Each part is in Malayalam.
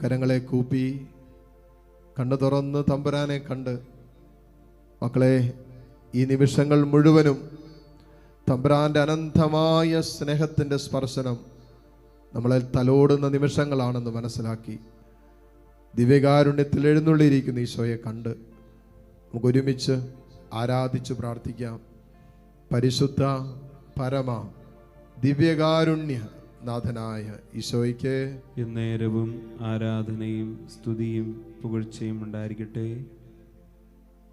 കരങ്ങളെ കൂപ്പി കണ്ണു തുറന്ന് തമ്പുരാനെ കണ്ട് മക്കളെ, ഈ നിമിഷങ്ങൾ മുഴുവനും തമ്പുരാന്റെ അനന്തമായ സ്നേഹത്തിൻ്റെ സ്പർശനം നമ്മളെ തലോടുന്ന നിമിഷങ്ങളാണെന്ന് മനസ്സിലാക്കി ദിവ്യകാരുണ്യത്തിൽ എഴുന്നള്ളിയിരിക്കുന്ന ഈശോയെ കണ്ട് നമുക്ക് ഒരുമിച്ച് ആരാധിച്ച് പ്രാർത്ഥിക്കാം. പരിശുദ്ധ പരമ ദിവ്യകാരുണ്യ നാഥനായ ഈശോയ്ക്ക് എന്നേരവും ആരാധനയും സ്തുതിയും പുകഴ്ചയും ഉണ്ടായിരിക്കട്ടെ.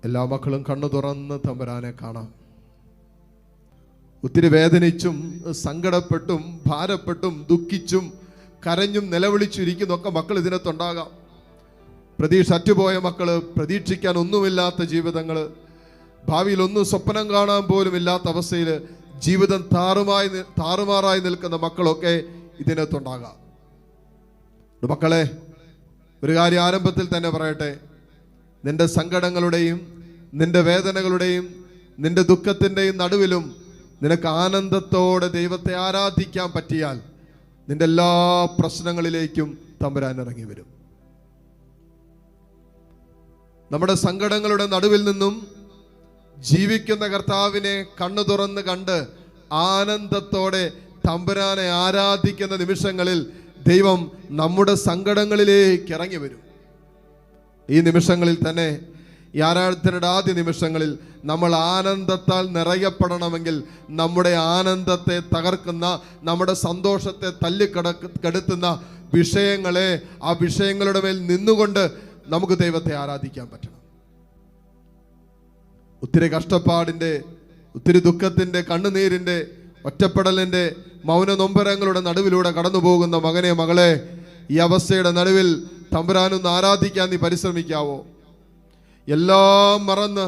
എല്ലാ മക്കളും കണ്ണു തുറന്ന് തമ്പുരാനെ കാണാം. ഒത്തിരി വേദനിച്ചും സങ്കടപ്പെട്ടും ഭാരപ്പെട്ടും ദുഃഖിച്ചും കരഞ്ഞും നിലവിളിച്ചിരിക്കുന്നൊക്കെ മക്കൾ ഇതിനകത്തുണ്ടാകാം. പ്രതീക്ഷ അറ്റുപോയ മക്കള്, പ്രതീക്ഷിക്കാൻ ഒന്നുമില്ലാത്ത ജീവിതങ്ങള്, ഭാവിയിൽ ഒന്നും സ്വപ്നം കാണാൻ പോലും ഇല്ലാത്ത അവസ്ഥയിൽ ജീവിതം താറുമാറായി നിൽക്കുന്ന മക്കളൊക്കെ ഇതിനകത്തുണ്ടാകാം. മക്കളെ, ഒരു കാര്യം ആരംഭത്തിൽ തന്നെ പറയട്ടെ. നിന്റെ സങ്കടങ്ങളുടെയും നിന്റെ വേദനകളുടെയും നിന്റെ ദുഃഖത്തിൻ്റെയും നടുവിലും നിനക്ക് ആനന്ദത്തോടെ ദൈവത്തെ ആരാധിക്കാൻ പറ്റിയാൽ നിന്റെ എല്ലാ പ്രശ്നങ്ങളിലേക്കും തമ്പുരാൻ ഇറങ്ങി വരും. നമ്മുടെ സങ്കടങ്ങളുടെ നടുവിൽ നിന്നും ജീവിക്കുന്ന കർത്താവിനെ കണ്ണു തുറന്ന് കണ്ട് ആനന്ദത്തോടെ തമ്പുരാനെ ആരാധിക്കുന്ന നിമിഷങ്ങളിൽ ദൈവം നമ്മുടെ സങ്കടങ്ങളിലേക്ക് ഇറങ്ങി വരും. ഈ നിമിഷങ്ങളിൽ തന്നെ, ഈ ആരാധനയുടെ ആദ്യ നിമിഷങ്ങളിൽ നമ്മൾ ആനന്ദത്താൽ നിറയപ്പെടണമെങ്കിൽ നമ്മുടെ ആനന്ദത്തെ തകർക്കുന്ന, നമ്മുടെ സന്തോഷത്തെ തല്ലിക്കെടുത്തുന്ന വിഷയങ്ങളെ, ആ വിഷയങ്ങളുടെ മേൽ നിന്നുകൊണ്ട് നമുക്ക് ദൈവത്തെ ആരാധിക്കാൻ പറ്റണം. ഒത്തിരി കഷ്ടപ്പാടിൻ്റെ, ഒത്തിരി ദുഃഖത്തിൻ്റെ, കണ്ണുനീരിൻ്റെ, ഒറ്റപ്പെടലിൻ്റെ, മൗന നൊമ്പരങ്ങളുടെ നടുവിലൂടെ കടന്നു പോകുന്ന മകനെ, മകളെ, ഈ അവസ്ഥയുടെ നടുവിൽ തമ്പുരാനൊന്ന് ആരാധിക്കാൻ നീ പരിശ്രമിക്കാവോ? എല്ലാം മറന്ന്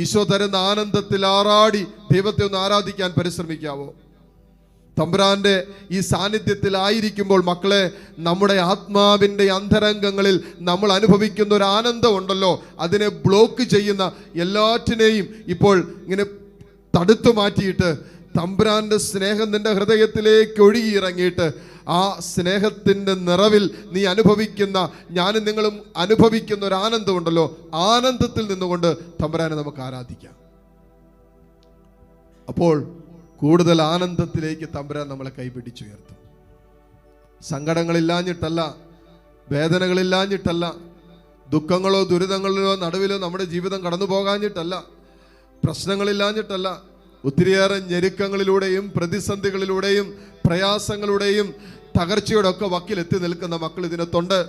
ഈശോ തരുന്ന ആനന്ദത്തിൽ ആറാടി ദൈവത്തെ ഒന്ന് ആരാധിക്കാൻ പരിശ്രമിക്കാവോ? തമ്പുരാന്റെ ഈ സാന്നിധ്യത്തിലായിരിക്കുമ്പോൾ മക്കളെ, നമ്മുടെ ആത്മാവിൻ്റെ അന്തരംഗങ്ങളിൽ നമ്മൾ അനുഭവിക്കുന്ന ഒരു ആനന്ദം ഉണ്ടല്ലോ, അതിനെ ബ്ലോക്ക് ചെയ്യുന്ന എല്ലാറ്റിനെയും ഇപ്പോൾ ഇങ്ങനെ തടുത്തു മാറ്റിയിട്ട് തമ്പുരാന്റെ സ്നേഹം നിന്റെ ഹൃദയത്തിലേക്ക് ഒഴുകിയിറങ്ങിയിട്ട് ആ സ്നേഹത്തിൻ്റെ നിറവിൽ നീ അനുഭവിക്കുന്ന, ഞാനും നിങ്ങളും അനുഭവിക്കുന്ന ഒരു ആനന്ദമുണ്ടല്ലോ, ആനന്ദത്തിൽ നിന്നുകൊണ്ട് തമ്പുരാനെ നമുക്ക് ആരാധിക്കാം. അപ്പോൾ കൂടുതൽ ആനന്ദത്തിലേക്ക് തമ്പുരാൻ നമ്മളെ കൈപിടിച്ചുയർത്തും. സങ്കടങ്ങളില്ലാഞ്ഞിട്ടല്ല, വേദനകളില്ലാഞ്ഞിട്ടല്ല, ദുഃഖങ്ങളോ ദുരിതങ്ങളിലോ നടുവിലോ നമ്മുടെ ജീവിതം കടന്നു പോകാഞ്ഞിട്ടല്ല, പ്രശ്നങ്ങളില്ലാഞ്ഞിട്ടല്ല, ഒത്തിരിയേറെ ഞെരുക്കങ്ങളിലൂടെയും പ്രതിസന്ധികളിലൂടെയും പ്രയാസങ്ങളുടെയും തകർച്ചയുടെ ഒക്കെ വക്കിലെത്തി നിൽക്കുന്ന മക്കൾ ഇതിനകത്തുണ്ട്.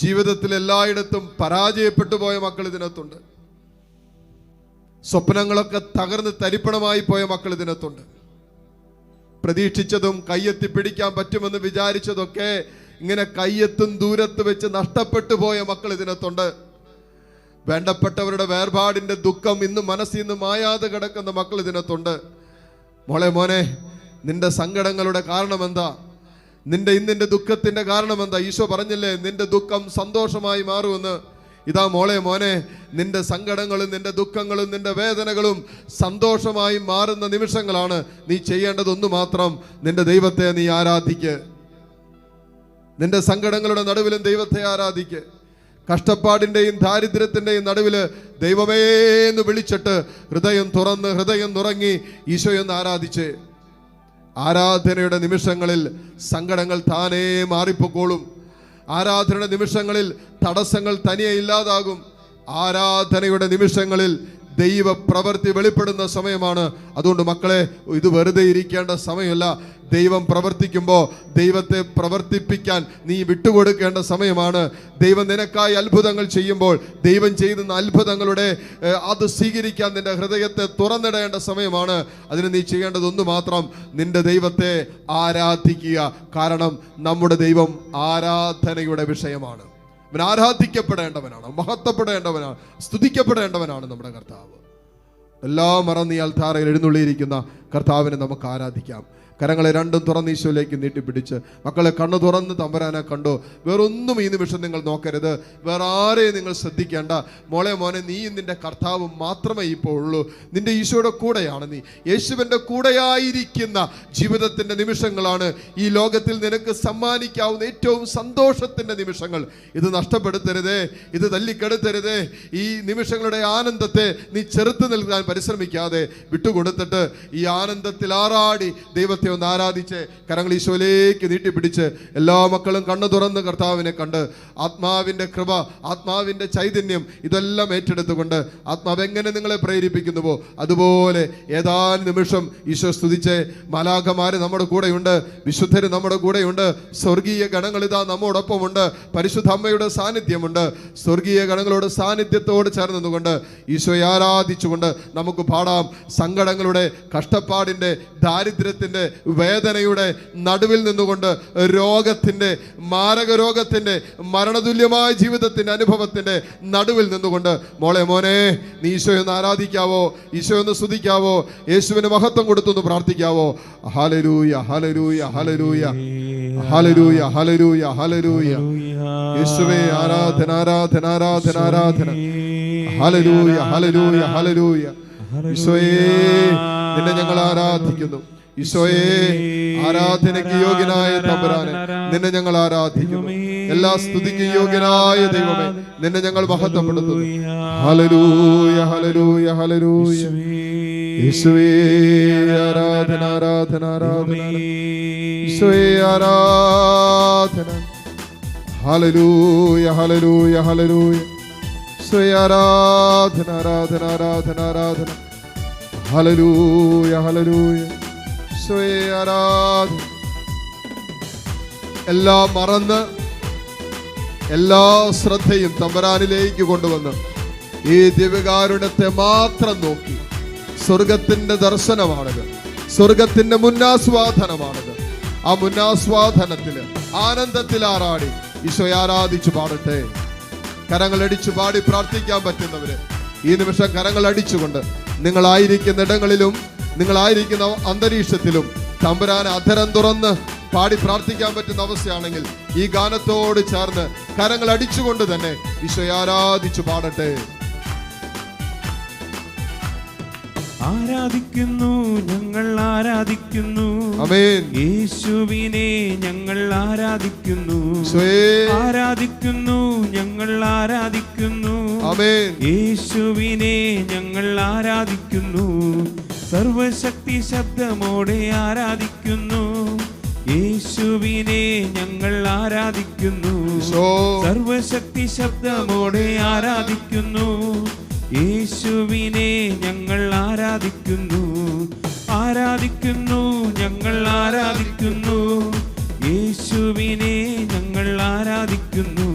ജീവിതത്തിൽ എല്ലായിടത്തും പരാജയപ്പെട്ടു പോയ മക്കൾ ഇതിനകത്തുണ്ട്. സ്വപ്നങ്ങളൊക്കെ തകർന്ന് തരിപ്പണമായി പോയ മക്കൾ ഇതിനകത്തുണ്ട്. പ്രതീക്ഷിച്ചതും കയ്യെത്തി പിടിക്കാൻ പറ്റുമെന്ന് വിചാരിച്ചതൊക്കെ ഇങ്ങനെ കയ്യെത്തും ദൂരത്ത് വെച്ച് നഷ്ടപ്പെട്ടു പോയ മക്കൾ ഇതിനകത്തുണ്ട്. വേണ്ടപ്പെട്ടവരുടെ വേർപാടിന്റെ ദുഃഖം ഇന്ന് മനസ്സിൽ നിന്ന് മായാതെ കിടക്കുന്ന മക്കൾ ഇതിനകത്തുണ്ട്. മോളെ, മോനെ, നിന്റെ സങ്കടങ്ങളുടെ കാരണം എന്താ? നിന്റെ ദുഃഖത്തിന്റെ കാരണം എന്താ? ഈശോ പറഞ്ഞില്ലേ, നിന്റെ ദുഃഖം സന്തോഷമായി മാറുമെന്ന്. ഇതാ മോളെ, മോനെ, നിന്റെ സങ്കടങ്ങളും നിന്റെ ദുഃഖങ്ങളും നിന്റെ വേദനകളും സന്തോഷമായി മാറുന്ന നിമിഷങ്ങളാണ്. നീ ചെയ്യേണ്ടതൊന്നു മാത്രം, നിന്റെ ദൈവത്തെ നീ ആരാധിക്ക്. നിന്റെ സങ്കടങ്ങളുടെ നടുവിലും ദൈവത്തെ ആരാധിക്ക്. കഷ്ടപ്പാടിൻ്റെയും ദാരിദ്ര്യത്തിൻ്റെയും നടുവില് ദൈവമേ എന്ന് വിളിച്ചിട്ട് ഹൃദയം തുറന്ന് ഹൃദയം നുറങ്ങി ഈശോയെന്ന് ആരാധിച്ച് ആരാധനയുടെ നിമിഷങ്ങളിൽ സങ്കടങ്ങൾ താനേ മാറിപ്പോക്കോളും. ആരാധനയുടെ നിമിഷങ്ങളിൽ തടസ്സങ്ങൾ തനിയെ ഇല്ലാതാകും. ആരാധനയുടെ നിമിഷങ്ങളിൽ ദൈവ പ്രവൃത്തി വെളിപ്പെടുന്ന സമയമാണ്. അതുകൊണ്ട് മക്കളെ, ഇത് വെറുതെ ഇരിക്കേണ്ട സമയമല്ല. ദൈവം പ്രവർത്തിക്കുമ്പോൾ ദൈവത്തെ പ്രവർത്തിപ്പിക്കാൻ നീ വിട്ടുകൊടുക്കേണ്ട സമയമാണ്. ദൈവം നിനക്കായി അത്ഭുതങ്ങൾ ചെയ്യുമ്പോൾ ദൈവം ചെയ്യുന്ന അത്ഭുതങ്ങളുടെ അത് സ്വീകരിക്കാൻ നിന്റെ ഹൃദയത്തെ തുറന്നിടേണ്ട സമയമാണ്. അതിന് നീ ചെയ്യേണ്ടതൊന്നു മാത്രം, നിന്റെ ദൈവത്തെ ആരാധിക്കുക. കാരണം നമ്മുടെ ദൈവം ആരാധനയുടെ വിഷയമാണ്. അവൻ ആരാധിക്കപ്പെടേണ്ടവനാണ്, മഹത്വപ്പെടേണ്ടവനാണ്, സ്തുതിക്കപ്പെടേണ്ടവനാണ് നമ്മുടെ കർത്താവ്. എല്ലാം മറന്ന് ഈ അൽത്താരയിൽ എഴുന്നള്ളിയിരിക്കുന്ന കർത്താവിനെ നമുക്ക് ആരാധിക്കാം. കരങ്ങളെ രണ്ടും തുറന്ന് ഈശോയിലേക്ക് നീട്ടിപ്പിടിച്ച് മക്കളെ കണ്ണു തുറന്ന് തമ്പുരാനെ കണ്ടോ. വേറൊന്നും ഈ നിമിഷം നിങ്ങൾ നോക്കരുത്, വേറെ ആരെയും നിങ്ങൾ ശ്രദ്ധിക്കേണ്ട. മോനെ നീ നിന്റെ കർത്താവും മാത്രമേ ഇപ്പോൾ ഉള്ളൂ. നിന്റെ ഈശോയുടെ കൂടെയാണ് നീ. യേശുവിൻ്റെ കൂടെയായിരിക്കുന്ന ജീവിതത്തിൻ്റെ നിമിഷങ്ങളാണ് ഈ ലോകത്തിൽ നിനക്ക് സമ്മാനിക്കാവുന്ന ഏറ്റവും സന്തോഷത്തിൻ്റെ നിമിഷങ്ങൾ. ഇത് നഷ്ടപ്പെടുത്തരുതേ, ഇത് തല്ലിക്കെടുത്തരുതേ. ഈ നിമിഷങ്ങളുടെ ആനന്ദത്തെ നീ ചെറുത്ത് നിൽക്കാൻ പരിശ്രമിക്കാതെ വിട്ടുകൊടുത്തിട്ട് ഈ ആനന്ദത്തിൽ ആറാടി ദൈവത്തെ ഒന്ന് ആരാധിച്ച് കരങ്ങൾ ഈശോയിലേക്ക് നീട്ടിപ്പിടിച്ച് എല്ലാ മക്കളും കണ്ണു തുറന്ന് കർത്താവിനെ കണ്ട് ആത്മാവിൻ്റെ കൃപ, ആത്മാവിൻ്റെ ചൈതന്യം ഇതെല്ലാം ഏറ്റെടുത്തുകൊണ്ട് ആത്മാവ് എങ്ങനെ നിങ്ങളെ പ്രേരിപ്പിക്കുന്നുവോ അതുപോലെ ഏതാനും നിമിഷം ഈശോ സ്തുതിച്ച്. മാലാഖമാര് നമ്മുടെ കൂടെയുണ്ട്, വിശുദ്ധര് നമ്മുടെ കൂടെയുണ്ട്, സ്വർഗീയ ഗണങ്ങൾ ഇതാ നമ്മോടൊപ്പമുണ്ട്, പരിശുദ്ധ അമ്മയുടെ സാന്നിധ്യമുണ്ട്. സ്വർഗീയ ഗണങ്ങളോട് സാന്നിധ്യത്തോട് ചേർന്ന് നിന്നുകൊണ്ട് ഈശോയെ ആരാധിച്ചുകൊണ്ട് നമുക്ക് പാടാം. സങ്കടങ്ങളുടെ, കഷ്ടപ്പാടിൻ്റെ, ദാരിദ്ര്യത്തിൻ്റെ, വേദനയുടെ നടുവിൽ നിന്നുകൊണ്ട് രോഗത്തിൻ്റെ, മാരക രോഗത്തിൻ്റെ, മരണതുല്യമായ ജീവിതത്തിൻ്റെ അനുഭവത്തിൻ്റെ നടുവിൽ നിന്നുകൊണ്ട് മോനെ നീ ഈശോയൊന്ന് ആരാധിക്കാവോ, ഈശോയൊന്ന് സ്തുതിക്കാവോ, യേശുവിന് മഹത്വം കൊടുത്തൊന്ന് പ്രാർത്ഥിക്കാവോ. ഹല്ലേലൂയ ഹല്ലേലൂയ ഹല്ലേലൂയ ഹല്ലേലൂയ ഹല്ലേലൂയ ഹല്ലേലൂയ. യേശുവേ ആരാധന ആരാധന ആരാധന ആരാധന. ഹല്ലേലൂയ ഹല്ലേലൂയ ഹല്ലേലൂയ. ഈശോയേ നിന്നെ ഞങ്ങൾ ആരാധിക്കുന്നു. ഈശോയെ ആരാധനയ്ക്ക് യോഗ്യനായ തമ്പുരാനെ നിന്നെ ഞങ്ങൾ ആരാധിക്കുന്നു. എല്ലാ സ്തുതിക്ക് യോഗ്യനായ ദൈവമേ നിന്നെ ഞങ്ങൾ മഹത്വപ്പെടുത്തുന്നു. ഹല്ലേലൂയ ഹല്ലേലൂയ ഹല്ലേലൂയ. യേശുവേ ആരാധന ആരാധന ആരാധന. ഈശോയെ ആരാധന. ഹല്ലേലൂയ ഹല്ലേലൂയ ഹല്ലേലൂയ. ഈശോയെ ആരാധന ആരാധന ആരാധന ആരാധന. ഹല്ലേലൂയ ഹല്ലേലൂയ. എല്ലാം മറന്ന് എല്ലാ ശ്രദ്ധയും തമ്പുരാനിലേക്ക് കൊണ്ടുവന്ന് ഈ ദിവ്യകാരുണ്യത്തെ മാത്രം നോക്കി, സ്വർഗത്തിന്റെ ദർശനമാണിത്, സ്വർഗത്തിന്റെ മുന്നാസ്വാദനമാണിത്. ആ മുന്നാസ്വാദനത്തില് ആനന്ദത്തിൽ ആറാടി ഈശോയെ ആരാധിച്ചു പാടട്ടെ. കരങ്ങളടിച്ചു പാടി പ്രാർത്ഥിക്കാൻ പറ്റുന്നവര് ഈ നിമിഷം കരങ്ങൾ അടിച്ചുകൊണ്ട് നിങ്ങളായിരിക്കുന്ന ഇടങ്ങളിലും നിങ്ങളായിരിക്കുന്ന അന്തരീക്ഷത്തിലും തമ്പുരാനെ അധരം തുറന്ന് പാടി പ്രാർത്ഥിക്കാൻ പറ്റുന്ന അവസ്ഥയാണെങ്കിൽ ഈ ഗാനത്തോട് ചേർന്ന് കരങ്ങൾ അടിച്ചുകൊണ്ട് തന്നെ ഈശോയെ ആരാധിച്ചു പാടട്ടെ. ആരാധിക്കുന്നു ഞങ്ങൾ ആരാധിക്കുന്നു, ആമേൻ. യേശുവിനെ ഞങ്ങൾ ആരാധിക്കുന്നു, ആരാധിക്കുന്നു ഞങ്ങൾ ആരാധിക്കുന്നു, ആമേൻ. യേശുവിനെ ഞങ്ങൾ ആരാധിക്കുന്നു, സർവശക്തി ശബ്ദമോടെ ആരാധിക്കുന്നു, യേശുവിനെ ഞങ്ങൾ ആരാധിക്കുന്നു, സർവശക്തി ശബ്ദമോടെ ആരാധിക്കുന്നു, യേശുവിനെ ഞങ്ങൾ ആരാധിക്കുന്നു, ആരാധിക്കുന്നു ഞങ്ങൾ ആരാധിക്കുന്നു, യേശുവിനെ ഞങ്ങൾ ആരാധിക്കുന്നു,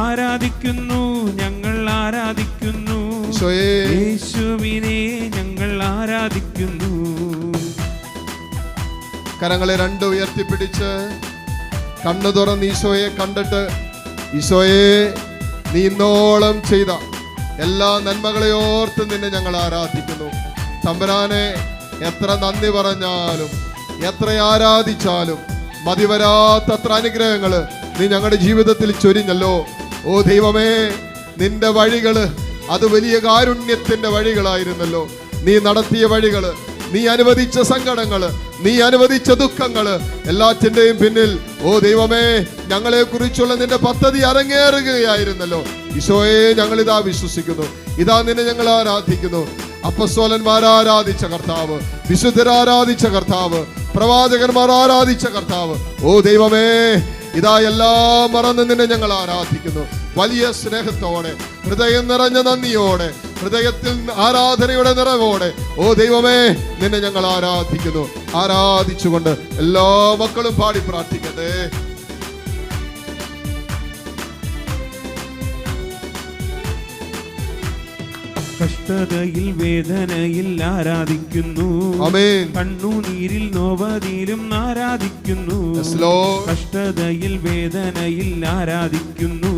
ആരാധിക്കുന്നു ഞങ്ങൾ ആരാധിക്കുന്നു, യേശുവിനെ ഞങ്ങൾ ആരാധിക്കുന്നു. കരങ്ങളെ രണ്ടും ഉയർത്തിപ്പിടിച്ച് കണ്ണു തുറന്ന് ഈശോയെ കണ്ടിട്ട്, ഈശോയെ നീ ഇന്നോളം ചെയ്ത എല്ലാ നന്മകളെ ഓർത്ത് നിന്നെ ഞങ്ങൾ ആരാധിക്കുന്നു. തമ്പുരാനെ എത്ര നന്ദി പറഞ്ഞാലും എത്ര ആരാധിച്ചാലും മതിവരാത്തത്ര അനുഗ്രഹങ്ങള് നീ ഞങ്ങളുടെ ജീവിതത്തിൽ ചൊരിഞ്ഞല്ലോ. ഓ ദൈവമേ, നിന്റെ വഴികള് അത് വലിയ കാരുണ്യത്തിന്റെ വഴികളായിരുന്നല്ലോ. നീ നടത്തിയ വഴികള്, നീ അനുവദിച്ച സങ്കടങ്ങള്, നീ അനുവദിച്ച ദുഃഖങ്ങള്, എല്ലാറ്റിന്റെയും പിന്നിൽ ഓ ദൈവമേ ഞങ്ങളെ കുറിച്ചുള്ള നിന്റെ പദ്ധതി അരങ്ങേറുകയായിരുന്നല്ലോ. ഈശോയെ ഞങ്ങൾ ഇതാ വിശ്വസിക്കുന്നു, ഇതാ നിന്നെ ഞങ്ങൾ ആരാധിക്കുന്നു. അപ്പസ്തോലന്മാർ ആരാധിച്ച കർത്താവ്, വിശുദ്ധരാരാധിച്ച കർത്താവ്, പ്രവാചകന്മാർ ആരാധിച്ച കർത്താവ്, ഓ ദൈവമേ ഇതാ എല്ലാം മറന്ന് നിന്നെ ഞങ്ങൾ ആരാധിക്കുന്നു. വലിയ സ്നേഹത്തോടെ, ഹൃദയം നിറഞ്ഞ നന്ദിയോടെ, ഹൃദയത്തിൽ ആരാധനയുടെ നിറവോടെ ഓ ദൈവമേ നിന്നെ ഞങ്ങൾ ആരാധിക്കുന്നു. ആരാധിച്ചുകൊണ്ട് എല്ലാ മക്കളും പാടി പ്രാർത്ഥിക്കട്ടെ. കഷ്ടതയിൽ വേദനയിൽ ആരാധിക്കുന്നു, ആമേൻ. കണ്ണുനീരിൽ നോവതിലും ആരാധിക്കുന്നു, കഷ്ടതയിൽ വേദനയിൽ ആരാധിക്കുന്നു,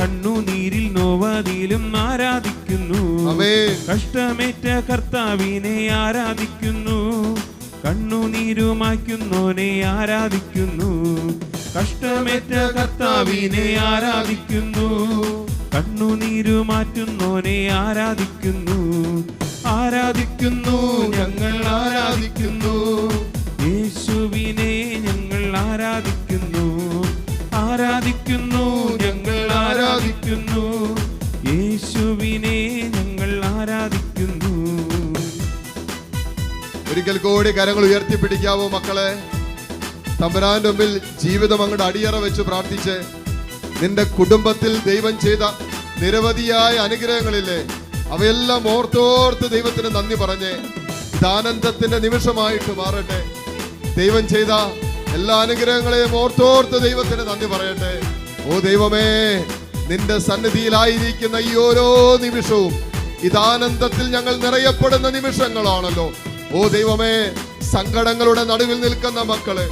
കണ്ണുനീരിൽ നോവതിലും ആരാധിക്കുന്നു, ആമേൻ. കഷ്ടമേറ്റ കർത്താവിനെ ആരാധിക്കുന്നു, കണ്ണുനീരുമായ്ക്കുന്നോനെ ആരാധിക്കുന്നു. കഷ്ടമേറ്റ കർത്താവിനെ ആരാധിക്കുന്നു. കണ്ണുനീരു മാറ്റുന്നോനെ ആരാധിക്കുന്നു. ആരാധിക്കുന്നു, ഞങ്ങൾ ആരാധിക്കുന്നു. യേശുവിനെ ഞങ്ങൾ ആരാധിക്കുന്നു. ആരാധിക്കുന്നു, ഞങ്ങൾ ആരാധിക്കുന്നു. യേശുവിനെ ഞങ്ങൾ ആരാധിക്കുന്നു. ഒരിക്കൽ കൂടി കരങ്ങൾ ഉയർത്തിപ്പിടിക്കാവോ മക്കളെ? തമ്പുരാന്റെ മുമ്പിൽ ജീവിതം അങ്ങോട്ട് അടിയറ വെച്ച് പ്രാർത്ഥിച്ച് നിന്റെ കുടുംബത്തിൽ ദൈവം ചെയ്ത നിരവധിയായ അനുഗ്രഹങ്ങളില്ലേ, അവയെല്ലാം ഓർത്തോർത്ത് ദൈവത്തിന് നന്ദി പറഞ്ഞ് ഇതാനന്ദത്തിന്റെ നിമിഷമായിട്ട് മാറട്ടെ. ദൈവം ചെയ്ത എല്ലാ അനുഗ്രഹങ്ങളെയും ഓർത്തോർത്ത് ദൈവത്തിന് നന്ദി പറയട്ടെ. ഓ ദൈവമേ, നിന്റെ സന്നിധിയിലായിരിക്കുന്ന ഈ ഓരോ നിമിഷവും ഇതാനന്ദത്തിൽ ഞങ്ങൾ നിറയപ്പെടുന്ന നിമിഷങ്ങളാണല്ലോ. ഓ ദൈവമേ, സങ്കടങ്ങളുടെ നടുവിൽ നിൽക്കുന്ന മക്കള്,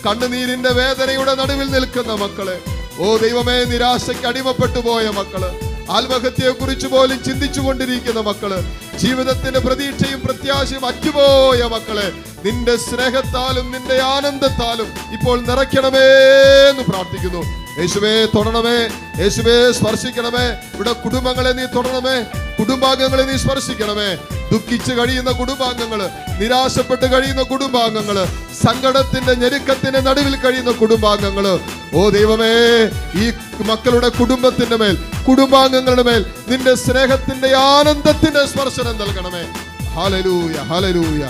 കണ്ണുനീരിന്റെ വേദനയുടെ നടുവിൽ നിൽക്കുന്ന മക്കള്, ഓ ദൈവമേ, നിരാശയ്ക്ക് അടിമപ്പെട്ടു പോയ മക്കള്, ആത്മഹത്യയെ കുറിച്ച് പോലും ചിന്തിച്ചു കൊണ്ടിരിക്കുന്ന മക്കള്, ജീവിതത്തിന്റെ പ്രതീക്ഷയും പ്രത്യാശയും അറ്റുപോയ മക്കളെ നിന്റെ സ്നേഹത്താലും നിന്റെ ആനന്ദത്താലും ഇപ്പോൾ നിറയ്ക്കണമേ എന്ന് പ്രാർത്ഥിക്കുന്നു. യേശുവേ തൊടണമേ, യേശുവേ സ്പർശിക്കണമേ. ഇവിടെ കുടുംബങ്ങളെ നീ തൊടണമേ, കുടുംബാംഗങ്ങളെ നീ സ്പർശിക്കണമേ. ദുഃഖിച്ച് കഴിയുന്ന കുടുംബാംഗങ്ങള്, നിരാശപ്പെട്ട് കഴിയുന്ന കുടുംബാംഗങ്ങള്, സങ്കടത്തിന്റെ ഞെരുക്കത്തിന്റെ നടുവിൽ കഴിയുന്ന കുടുംബാംഗങ്ങള്, ഓ ദൈവമേ, ഈ മക്കളുടെ കുടുംബത്തിന്റെ മേൽ, കുടുംബാംഗങ്ങളുടെ മേൽ നിന്റെ സ്നേഹത്തിന്റെ ആനന്ദത്തിന്റെ സ്പർശനം നൽകണമേ. ഹല്ലേലൂയ, ഹല്ലേലൂയ,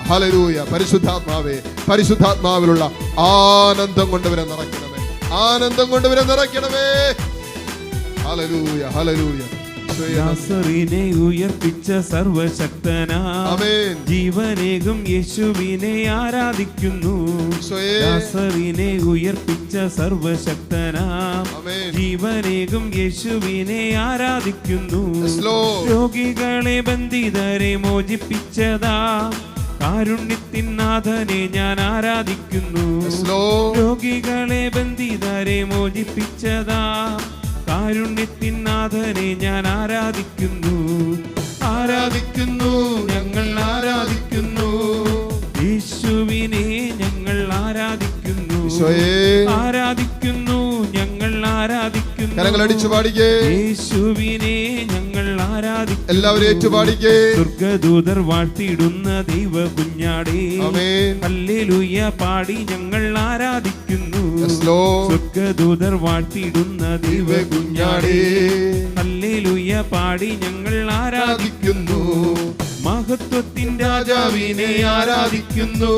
ഹല്ലേലൂയ. പരിശുദ്ധാത്മാവേ, പരിശുദ്ധാത്മാവിലുള്ള ആനന്ദം കൊണ്ടുവരെ നിറയ്ക്കണമേ, ആനന്ദം കൊണ്ടുവരെ നിറയ്ക്കണമേ. ഹല്ലേലൂയ, ഹല്ലേലൂയ. ലാസറിനെ ഉയർപ്പിച്ച സർവശക്തനാം ജീവനേകും യേശുവിനെ ആരാധിക്കുന്നു. ലാസറിനെ ഉയർപ്പിച്ച സർവശക്തനാം ജീവനേകും യേശുവിനെ ആരാധിക്കുന്നു. രോഗികളെ ബന്ധിതരെ മോചിപ്പിച്ചതാ കാരുണ്യത്തിനാഥനെ ഞാൻ ആരാധിക്കുന്നു. രോഗികളെ ബന്ധിതരെ മോചിപ്പിച്ചതാ കാരുണ്യത്തിനാഥനെ ഞാൻ ആരാധിക്കുന്നു. ആരാധിക്കുന്നു, ഞങ്ങൾ ആരാധിക്കുന്നു. യേശുവിനെ ഞങ്ങൾ ആരാധിക്കുന്നു. ആരാധിക്കുന്നു, ഞങ്ങൾ ആരാധിക്കുന്നു. കരങ്ങളടിച്ചു പാടിക്കേ. യേശുവിനെ ഞങ്ങൾ ആരാധിക്കുന്നു. എല്ലാവരും ഏറ്റുപാടിക്കേ. സ്വർഗ്ഗദൂതർ വാഴ്ത്തിയിടുന്ന ദൈവ കുഞ്ഞാടേ, ഹല്ലേലൂയ പാടി ഞങ്ങൾ ആരാധിക്കുന്നു. സ്വർഗ്ഗദൂതർ വാഴ്ത്തിയിടുന്ന ദൈവ കുഞ്ഞാടേ, ഹല്ലേലൂയ പാടി ഞങ്ങൾ ആരാധിക്കുന്നു. മഹത്വത്തിൻ രാജാവിനെ ആരാധിക്കുന്നു.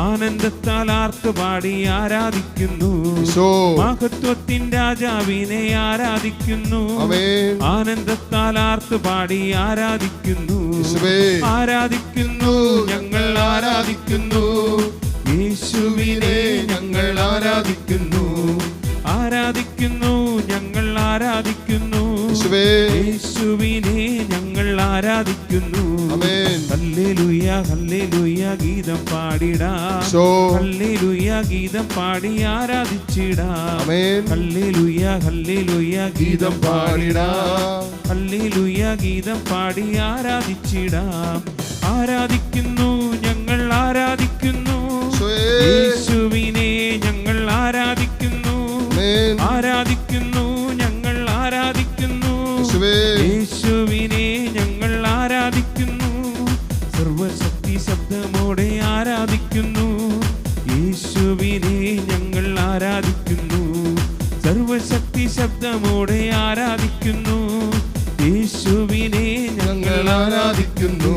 ആനന്ദത്താൽ ആർത്തുപാടി ആരാധിക്കുന്നു. മഹത്വത്തിൻ രാജാവിനെ ആരാധിക്കുന്നു. ആനന്ദത്താൽ ആർത്തുപാടി ആരാധിക്കുന്നു. ആരാധിക്കുന്നു, ഞങ്ങൾ ആരാധിക്കുന്നു. യേശുവിനെ ഞങ്ങൾ ആരാധിക്കുന്നു. ആരാധിക്കുന്നു, ഞങ്ങൾ ആരാധിക്കുന്നു. യേശുവിനെ ഞങ്ങൾ ആരാധിക്കുന്നു. ഹല്ലേലൂയ, ഹല്ലേലൂയ ഗീതം പാടിടാം. ഹല്ലേലൂയ ഗീതം പാടി ആരാധിച്ചിടാം. ഹല്ലേലൂയ, ഹല്ലേലൂയ ഗീതം പാടിടാം. ഹല്ലേലൂയ ഗീതം പാടി ആരാധിച്ചിടാം. ആരാധിക്കുന്നു, ഞങ്ങൾ ആരാധിക്കുന്നു. യേശുവിനെ ഞങ്ങൾ ആരാധിക്കുന്നു. ആരാധിക്കുന്നു, ഞങ്ങൾ ആരാധിക്കുന്നു. യേശുവിനെ ഞങ്ങൾ ആരാധിക്കുന്നു. സർവശക്തി ശബ്ദമോടെ ആരാധിക്കുന്നു. യേശുവിനെ ഞങ്ങൾ ആരാധിക്കുന്നു. സർവശക്തി ശബ്ദമോടെ ആരാധിക്കുന്നു. യേശുവിനെ ഞങ്ങൾ ആരാധിക്കുന്നു.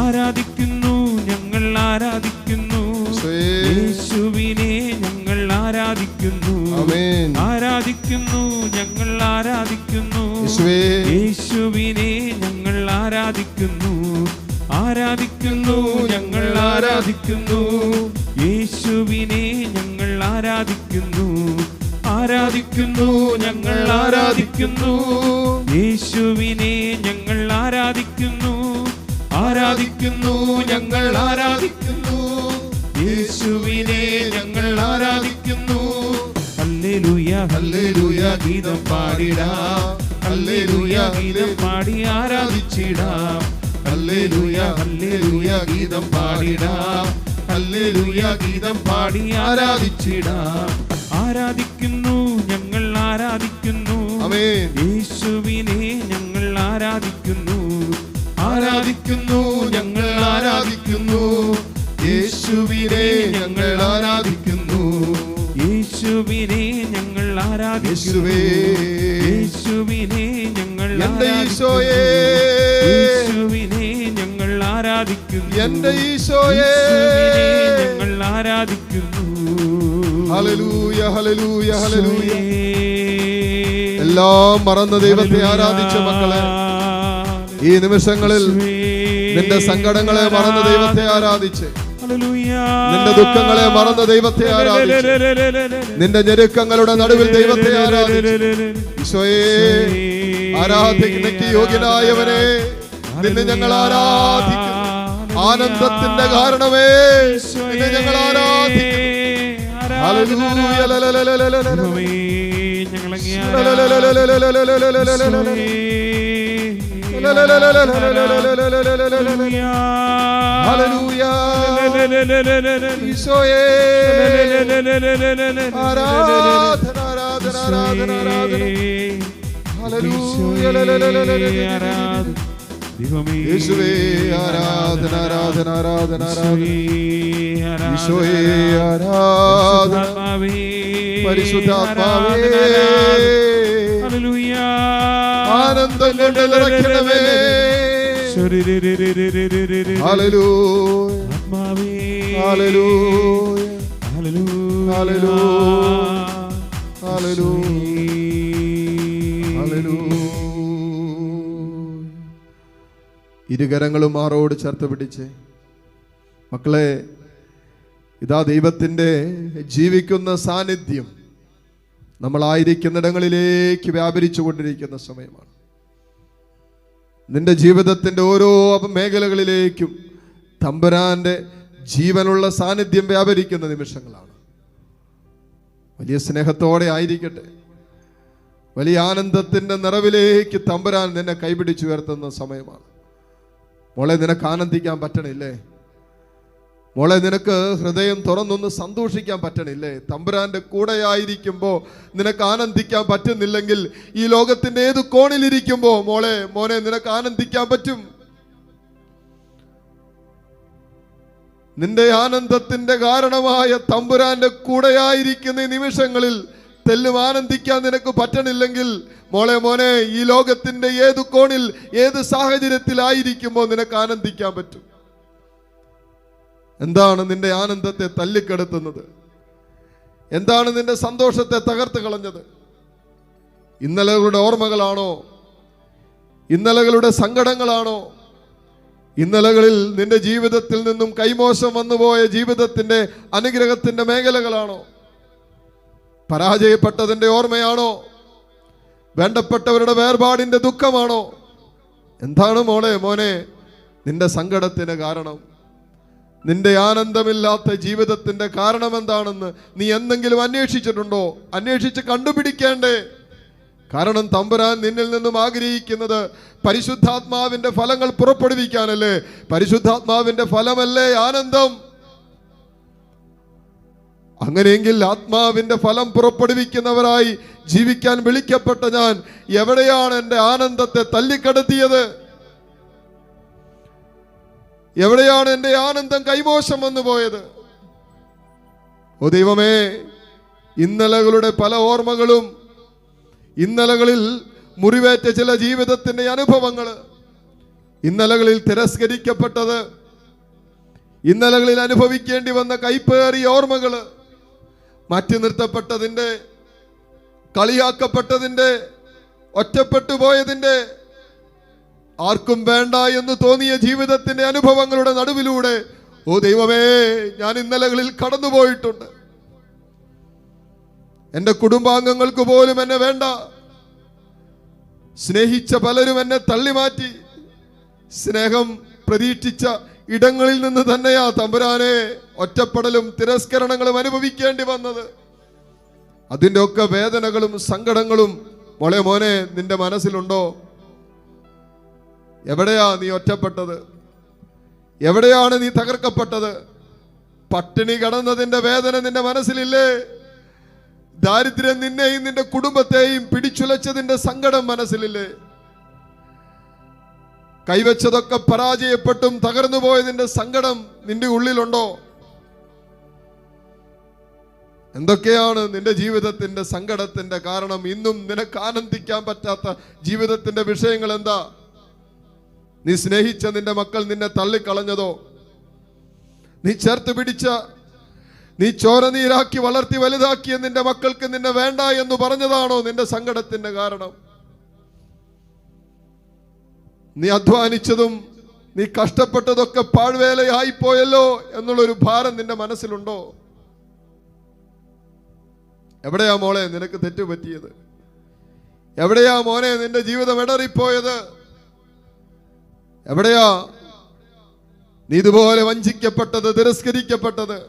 ആരാധിക്കുന്നു, ഞങ്ങൾ ആരാധിക്കുന്നു. യേശുവിനെ ഞങ്ങൾ ആരാധിക്കുന്നു. ആരാധിക്കുന്നു, ഞങ്ങൾ ആരാധിക്കുന്നു. യേശുവിനെ ഞങ്ങൾ ആരാധിക്കുന്നു. ആരാധിക്കുന്നു, ഞങ്ങൾ ആരാധിക്കുന്നു. യേശുവിനെ ഞങ്ങൾ ആരാധിക്കുന്നു. ആരാധിക്കുന്നു, ഞങ്ങൾ ആരാധിക്കുന്നു. യേശുവിനെ ഞങ്ങൾ ആരാധിക്കുന്നു. ആരാധിക്കുന്നു, ഞങ്ങൾ ആരാധിക്കുന്നു. യേശുവിനെ ഞങ്ങൾ ആരാധിക്കുന്നു. ഹല്ലേലൂയ, ഹല്ലേലൂയ ഗീതം പാടിടാം. ഹല്ലേലൂയ ഗീതം പാടി ആരാധിച്ചിടാം. ഹല്ലേലൂയ ഹല്ലേലൂയ ഗീതം പാടിടാം, ഹല്ലേലൂയ ഗീതം പാടി ആരാധിച്ചിടാം. ആരാധിക്കുന്നു ഞങ്ങൾ ആരാധിക്കുന്നു, ആമേൻ. യേശുവിനെ ഞങ്ങൾ ആരാധിക്കുന്നു. ആരാധിക്കുന്നു ഞങ്ങൾ ആരാധിക്കുന്നു, യേശുവിനെ ഞങ്ങൾ ആരാധിക്കുന്നു. യേശുവിനെ ഞങ്ങൾ ആരാധിക്കുന്നു, യേശുവിനെ ഞങ്ങൾ എന്റെ ഈശോയെ, യേശുവിനെ ഞങ്ങൾ ആരാധിക്കുന്നു, എന്റെ ഈശോയെ ഞങ്ങൾ ആരാധിക്കുന്നു. ഹല്ലേലൂയ ഹല്ലേലൂയ ഹല്ലേലൂയ. എല്ലാം മറന്ന ദൈവത്തെ ആരാധിച്ച മക്കളെ, ഈ നിമിഷങ്ങളിൽ നിന്റെ സങ്കടങ്ങളെ മറന്ന ദൈവത്തെ ആരാധിച്ച്, നിന്റെ ദുഃഖങ്ങളെ മറന്ന ദൈവത്തെ ആരാധിച്ച്, നിന്റെ ഞെരുക്കങ്ങളുടെ നടുവിൽ ദൈവത്തെ ആരാധിച്ച്, ഈശോയെ ആരാധനയ്ക്ക് യോഗ്യനായവനെ നിന്നെ ഞങ്ങൾ ആരാധിക്കുന്നു. ആനന്ദത്തിന്റെ കാരണമേ നിന്നെ ഞങ്ങൾ ആരാധിക്കുന്നു. ഹല്ലേലൂയ ഹല്ലേലൂയ ഈശോയെ ആരാധന ആരാധന ആരാധന ആരാധന. ഹല്ലേലൂയ യേശുവേ ആരാധന ആരാധന ആരാധന ആരാധന. ഈശോയെ ആരാധന, പരിശുദ്ധാത്മാവേ ആനന്ദം കൊണ്ട് നിറയ്ക്കണമേ. ഹല്ലേലൂയ ഹല്ലേലൂയ ഹല്ലേലൂയ ഹല്ലേലൂയ. ഇരുകരങ്ങളും മാറോട് ചേർത്ത് പിടിച്ച് മക്കളെ, ഇതാ ദൈവത്തിൻ്റെ ജീവിക്കുന്ന സാന്നിധ്യം നമ്മളായിരിക്കുന്നിടങ്ങളിലേക്ക് വ്യാപരിച്ചു കൊണ്ടിരിക്കുന്ന സമയമാണ്. നിന്റെ ജീവിതത്തിൻ്റെ ഓരോ മേഖലകളിലേക്കും തമ്പുരാന്റെ ജീവനുള്ള സാന്നിധ്യം വ്യാപരിക്കുന്ന നിമിഷങ്ങളാണ്. വലിയ സ്നേഹത്തോടെ ആയിരിക്കട്ടെ, വലിയ ആനന്ദത്തിൻ്റെ നിറവിലേക്ക് തമ്പുരാൻ നിന്നെ കൈപിടിച്ചുയർത്തുന്ന സമയമാണ്. മോളെ, നിനക്ക് ആനന്ദിക്കാൻ പറ്റണില്ലേ? മോളെ, നിനക്ക് ഹൃദയം തുറന്നൊന്ന് സന്തോഷിക്കാൻ പറ്റണില്ലേ? തമ്പുരാന്റെ കൂടെയായിരിക്കുമ്പോൾ നിനക്ക് ആനന്ദിക്കാൻ പറ്റുന്നില്ലെങ്കിൽ ഈ ലോകത്തിന്റെ ഏത് കോണിലിരിക്കുമ്പോൾ മോനെ നിനക്ക് ആനന്ദിക്കാൻ പറ്റും. നിന്റെ ആനന്ദത്തിന്റെ കാരണമായ തമ്പുരാന്റെ കൂടെയായിരിക്കുന്ന ഈ നിമിഷങ്ങളിൽ തെല്ലും ആനന്ദിക്കാൻ നിനക്ക് പറ്റണില്ലെങ്കിൽ മോനെ ഈ ലോകത്തിന്റെ ഏത് കോണിൽ ഏത് സാഹചര്യത്തിലായിരിക്കുമ്പോൾ നിനക്ക് ആനന്ദിക്കാൻ പറ്റും. എന്താണ് നിന്റെ ആനന്ദത്തെ തല്ലിക്കെടുത്തുന്നത്? എന്താണ് നിന്റെ സന്തോഷത്തെ തകർത്ത് കളഞ്ഞത്? ഇന്നലകളുടെ ഓർമ്മകളാണോ? ഇന്നലകളുടെ സങ്കടങ്ങളാണോ? ഇന്നലകളിൽ നിന്റെ ജീവിതത്തിൽ നിന്നും കൈമോശം വന്നുപോയ ജീവിതത്തിന്റെ അനുഗ്രഹത്തിന്റെ മേഖലകളാണോ? പരാജയപ്പെട്ടതിന്റെ ഓർമ്മയാണോ? വേണ്ടപ്പെട്ടവരുടെ വേർപാടിന്റെ ദുഃഖമാണോ? എന്താണ് മോനെ നിന്റെ സങ്കടത്തിന് കാരണം? നിന്റെ ആനന്ദമില്ലാത്ത ജീവിതത്തിന്റെ കാരണം എന്താണെന്ന് നീ എന്തെങ്കിലും അന്വേഷിച്ചിട്ടുണ്ടോ? അന്വേഷിച്ച് കണ്ടുപിടിക്കേണ്ടേ? കാരണം തമ്പുരാൻ നിന്നിൽ നിന്നും ആഗ്രഹിക്കുന്നത് പരിശുദ്ധാത്മാവിന്റെ ഫലങ്ങൾ പുറപ്പെടുവിക്കാനല്ലേ. പരിശുദ്ധാത്മാവിന്റെ ഫലമല്ലേ ആനന്ദം. അങ്ങനെയെങ്കിൽ ആത്മാവിന്റെ ഫലം പുറപ്പെടുവിക്കുന്നവരായി ജീവിക്കാൻ വിളിക്കപ്പെട്ട ഞാൻ എവിടെയാണ് എൻ്റെ ആനന്ദത്തെ തല്ലിക്കടത്തിയത്? എവിടെയാണ് എൻ്റെ ആനന്ദം കൈമോശം വന്നു പോയത്? ഓ ദൈവമേ, ഇന്നലകളുടെ പല ഓർമ്മകളും, ഇന്നലകളിൽ മുറിവേറ്റ ചില ജീവിതത്തിന്റെ അനുഭവങ്ങൾ, ഇന്നലകളിൽ തിരസ്കരിക്കപ്പെട്ടത്, ഇന്നലകളിൽ അനുഭവിക്കേണ്ടി വന്ന കൈപ്പേറിയ ഓർമ്മകൾ, മാറ്റി നിർത്തപ്പെട്ടതിൻ്റെ, കളിയാക്കപ്പെട്ടതിൻ്റെ, ഒറ്റപ്പെട്ടു പോയതിൻ്റെ, ആർക്കും വേണ്ട എന്ന് തോന്നിയ ജീവിതത്തിന്റെ അനുഭവങ്ങളുടെ നടുവിലൂടെ ഓ ദൈവമേ ഞാൻ ഇന്നലകളിൽ കടന്നുപോയിട്ടുണ്ട്. എൻ്റെ കുടുംബാംഗങ്ങൾക്ക് പോലും എന്നെ വേണ്ട, സ്നേഹിച്ച പലരും എന്നെ തള്ളിമാറ്റി. സ്നേഹം പ്രതീക്ഷിച്ച ഇടങ്ങളിൽ നിന്ന് തന്നെയാ തമ്പുരാനെ ഒറ്റപ്പെടലും തിരസ്കരണങ്ങളും അനുഭവിക്കേണ്ടി വന്നത്. അതിൻ്റെ ഒക്കെ വേദനകളും സങ്കടങ്ങളും മോനെ നിന്റെ മനസ്സിലുണ്ടോ? എവിടെയാ നീ ഒറ്റപ്പെട്ടത്? എവിടെയാണ് നീ തകർക്കപ്പെട്ടത്? പട്ടിണി കടന്നതിന്റെ വേദന നിന്റെ മനസ്സിലില്ലേ? ദാരിദ്ര്യം നിന്നെയും നിന്റെ കുടുംബത്തെയും പിടിച്ചുലച്ചതിന്റെ സങ്കടം മനസ്സിലില്ലേ? കൈവച്ചതൊക്കെ പരാജയപ്പെട്ടും തകർന്നു പോയതിന്റെ സങ്കടം നിന്റെ ഉള്ളിലുണ്ടോ? എന്തൊക്കെയാണ് നിന്റെ ജീവിതത്തിന്റെ സങ്കടത്തിന്റെ കാരണം? ഇന്നും നിനക്ക് ആനന്ദിക്കാൻ പറ്റാത്ത ജീവിതത്തിന്റെ വിഷയങ്ങൾ എന്താ? നീ സ്നേഹിച്ച നിന്റെ മക്കൾ നിന്നെ തള്ളിക്കളഞ്ഞതോ? നീ ചേർത്ത് പിടിച്ച, നീ ചോരനീരാക്കി വളർത്തി വലുതാക്കിയ നിന്റെ മക്കൾക്ക് നിന്നെ വേണ്ട എന്ന് പറഞ്ഞതാണോ നിന്റെ സങ്കടത്തിന്റെ കാരണം? നീ അധ്വാനിച്ചതും നീ കഷ്ടപ്പെട്ടതൊക്കെ പാഴ്വേലയായി പോയല്ലോ എന്നുള്ളൊരു ഭാരം നിന്റെ മനസ്സിലുണ്ടോ? എവിടെയാ മോളെ നിനക്ക് തെറ്റുപറ്റിയത്? എവിടെയാ മോനെ നിന്റെ ജീവിതം ഇടറിപ്പോയത്? എവിടെയാ നീ ഇതുപോലെ വഞ്ചിക്കപ്പെട്ടത്, തിരസ്കരിക്കപ്പെട്ടത്?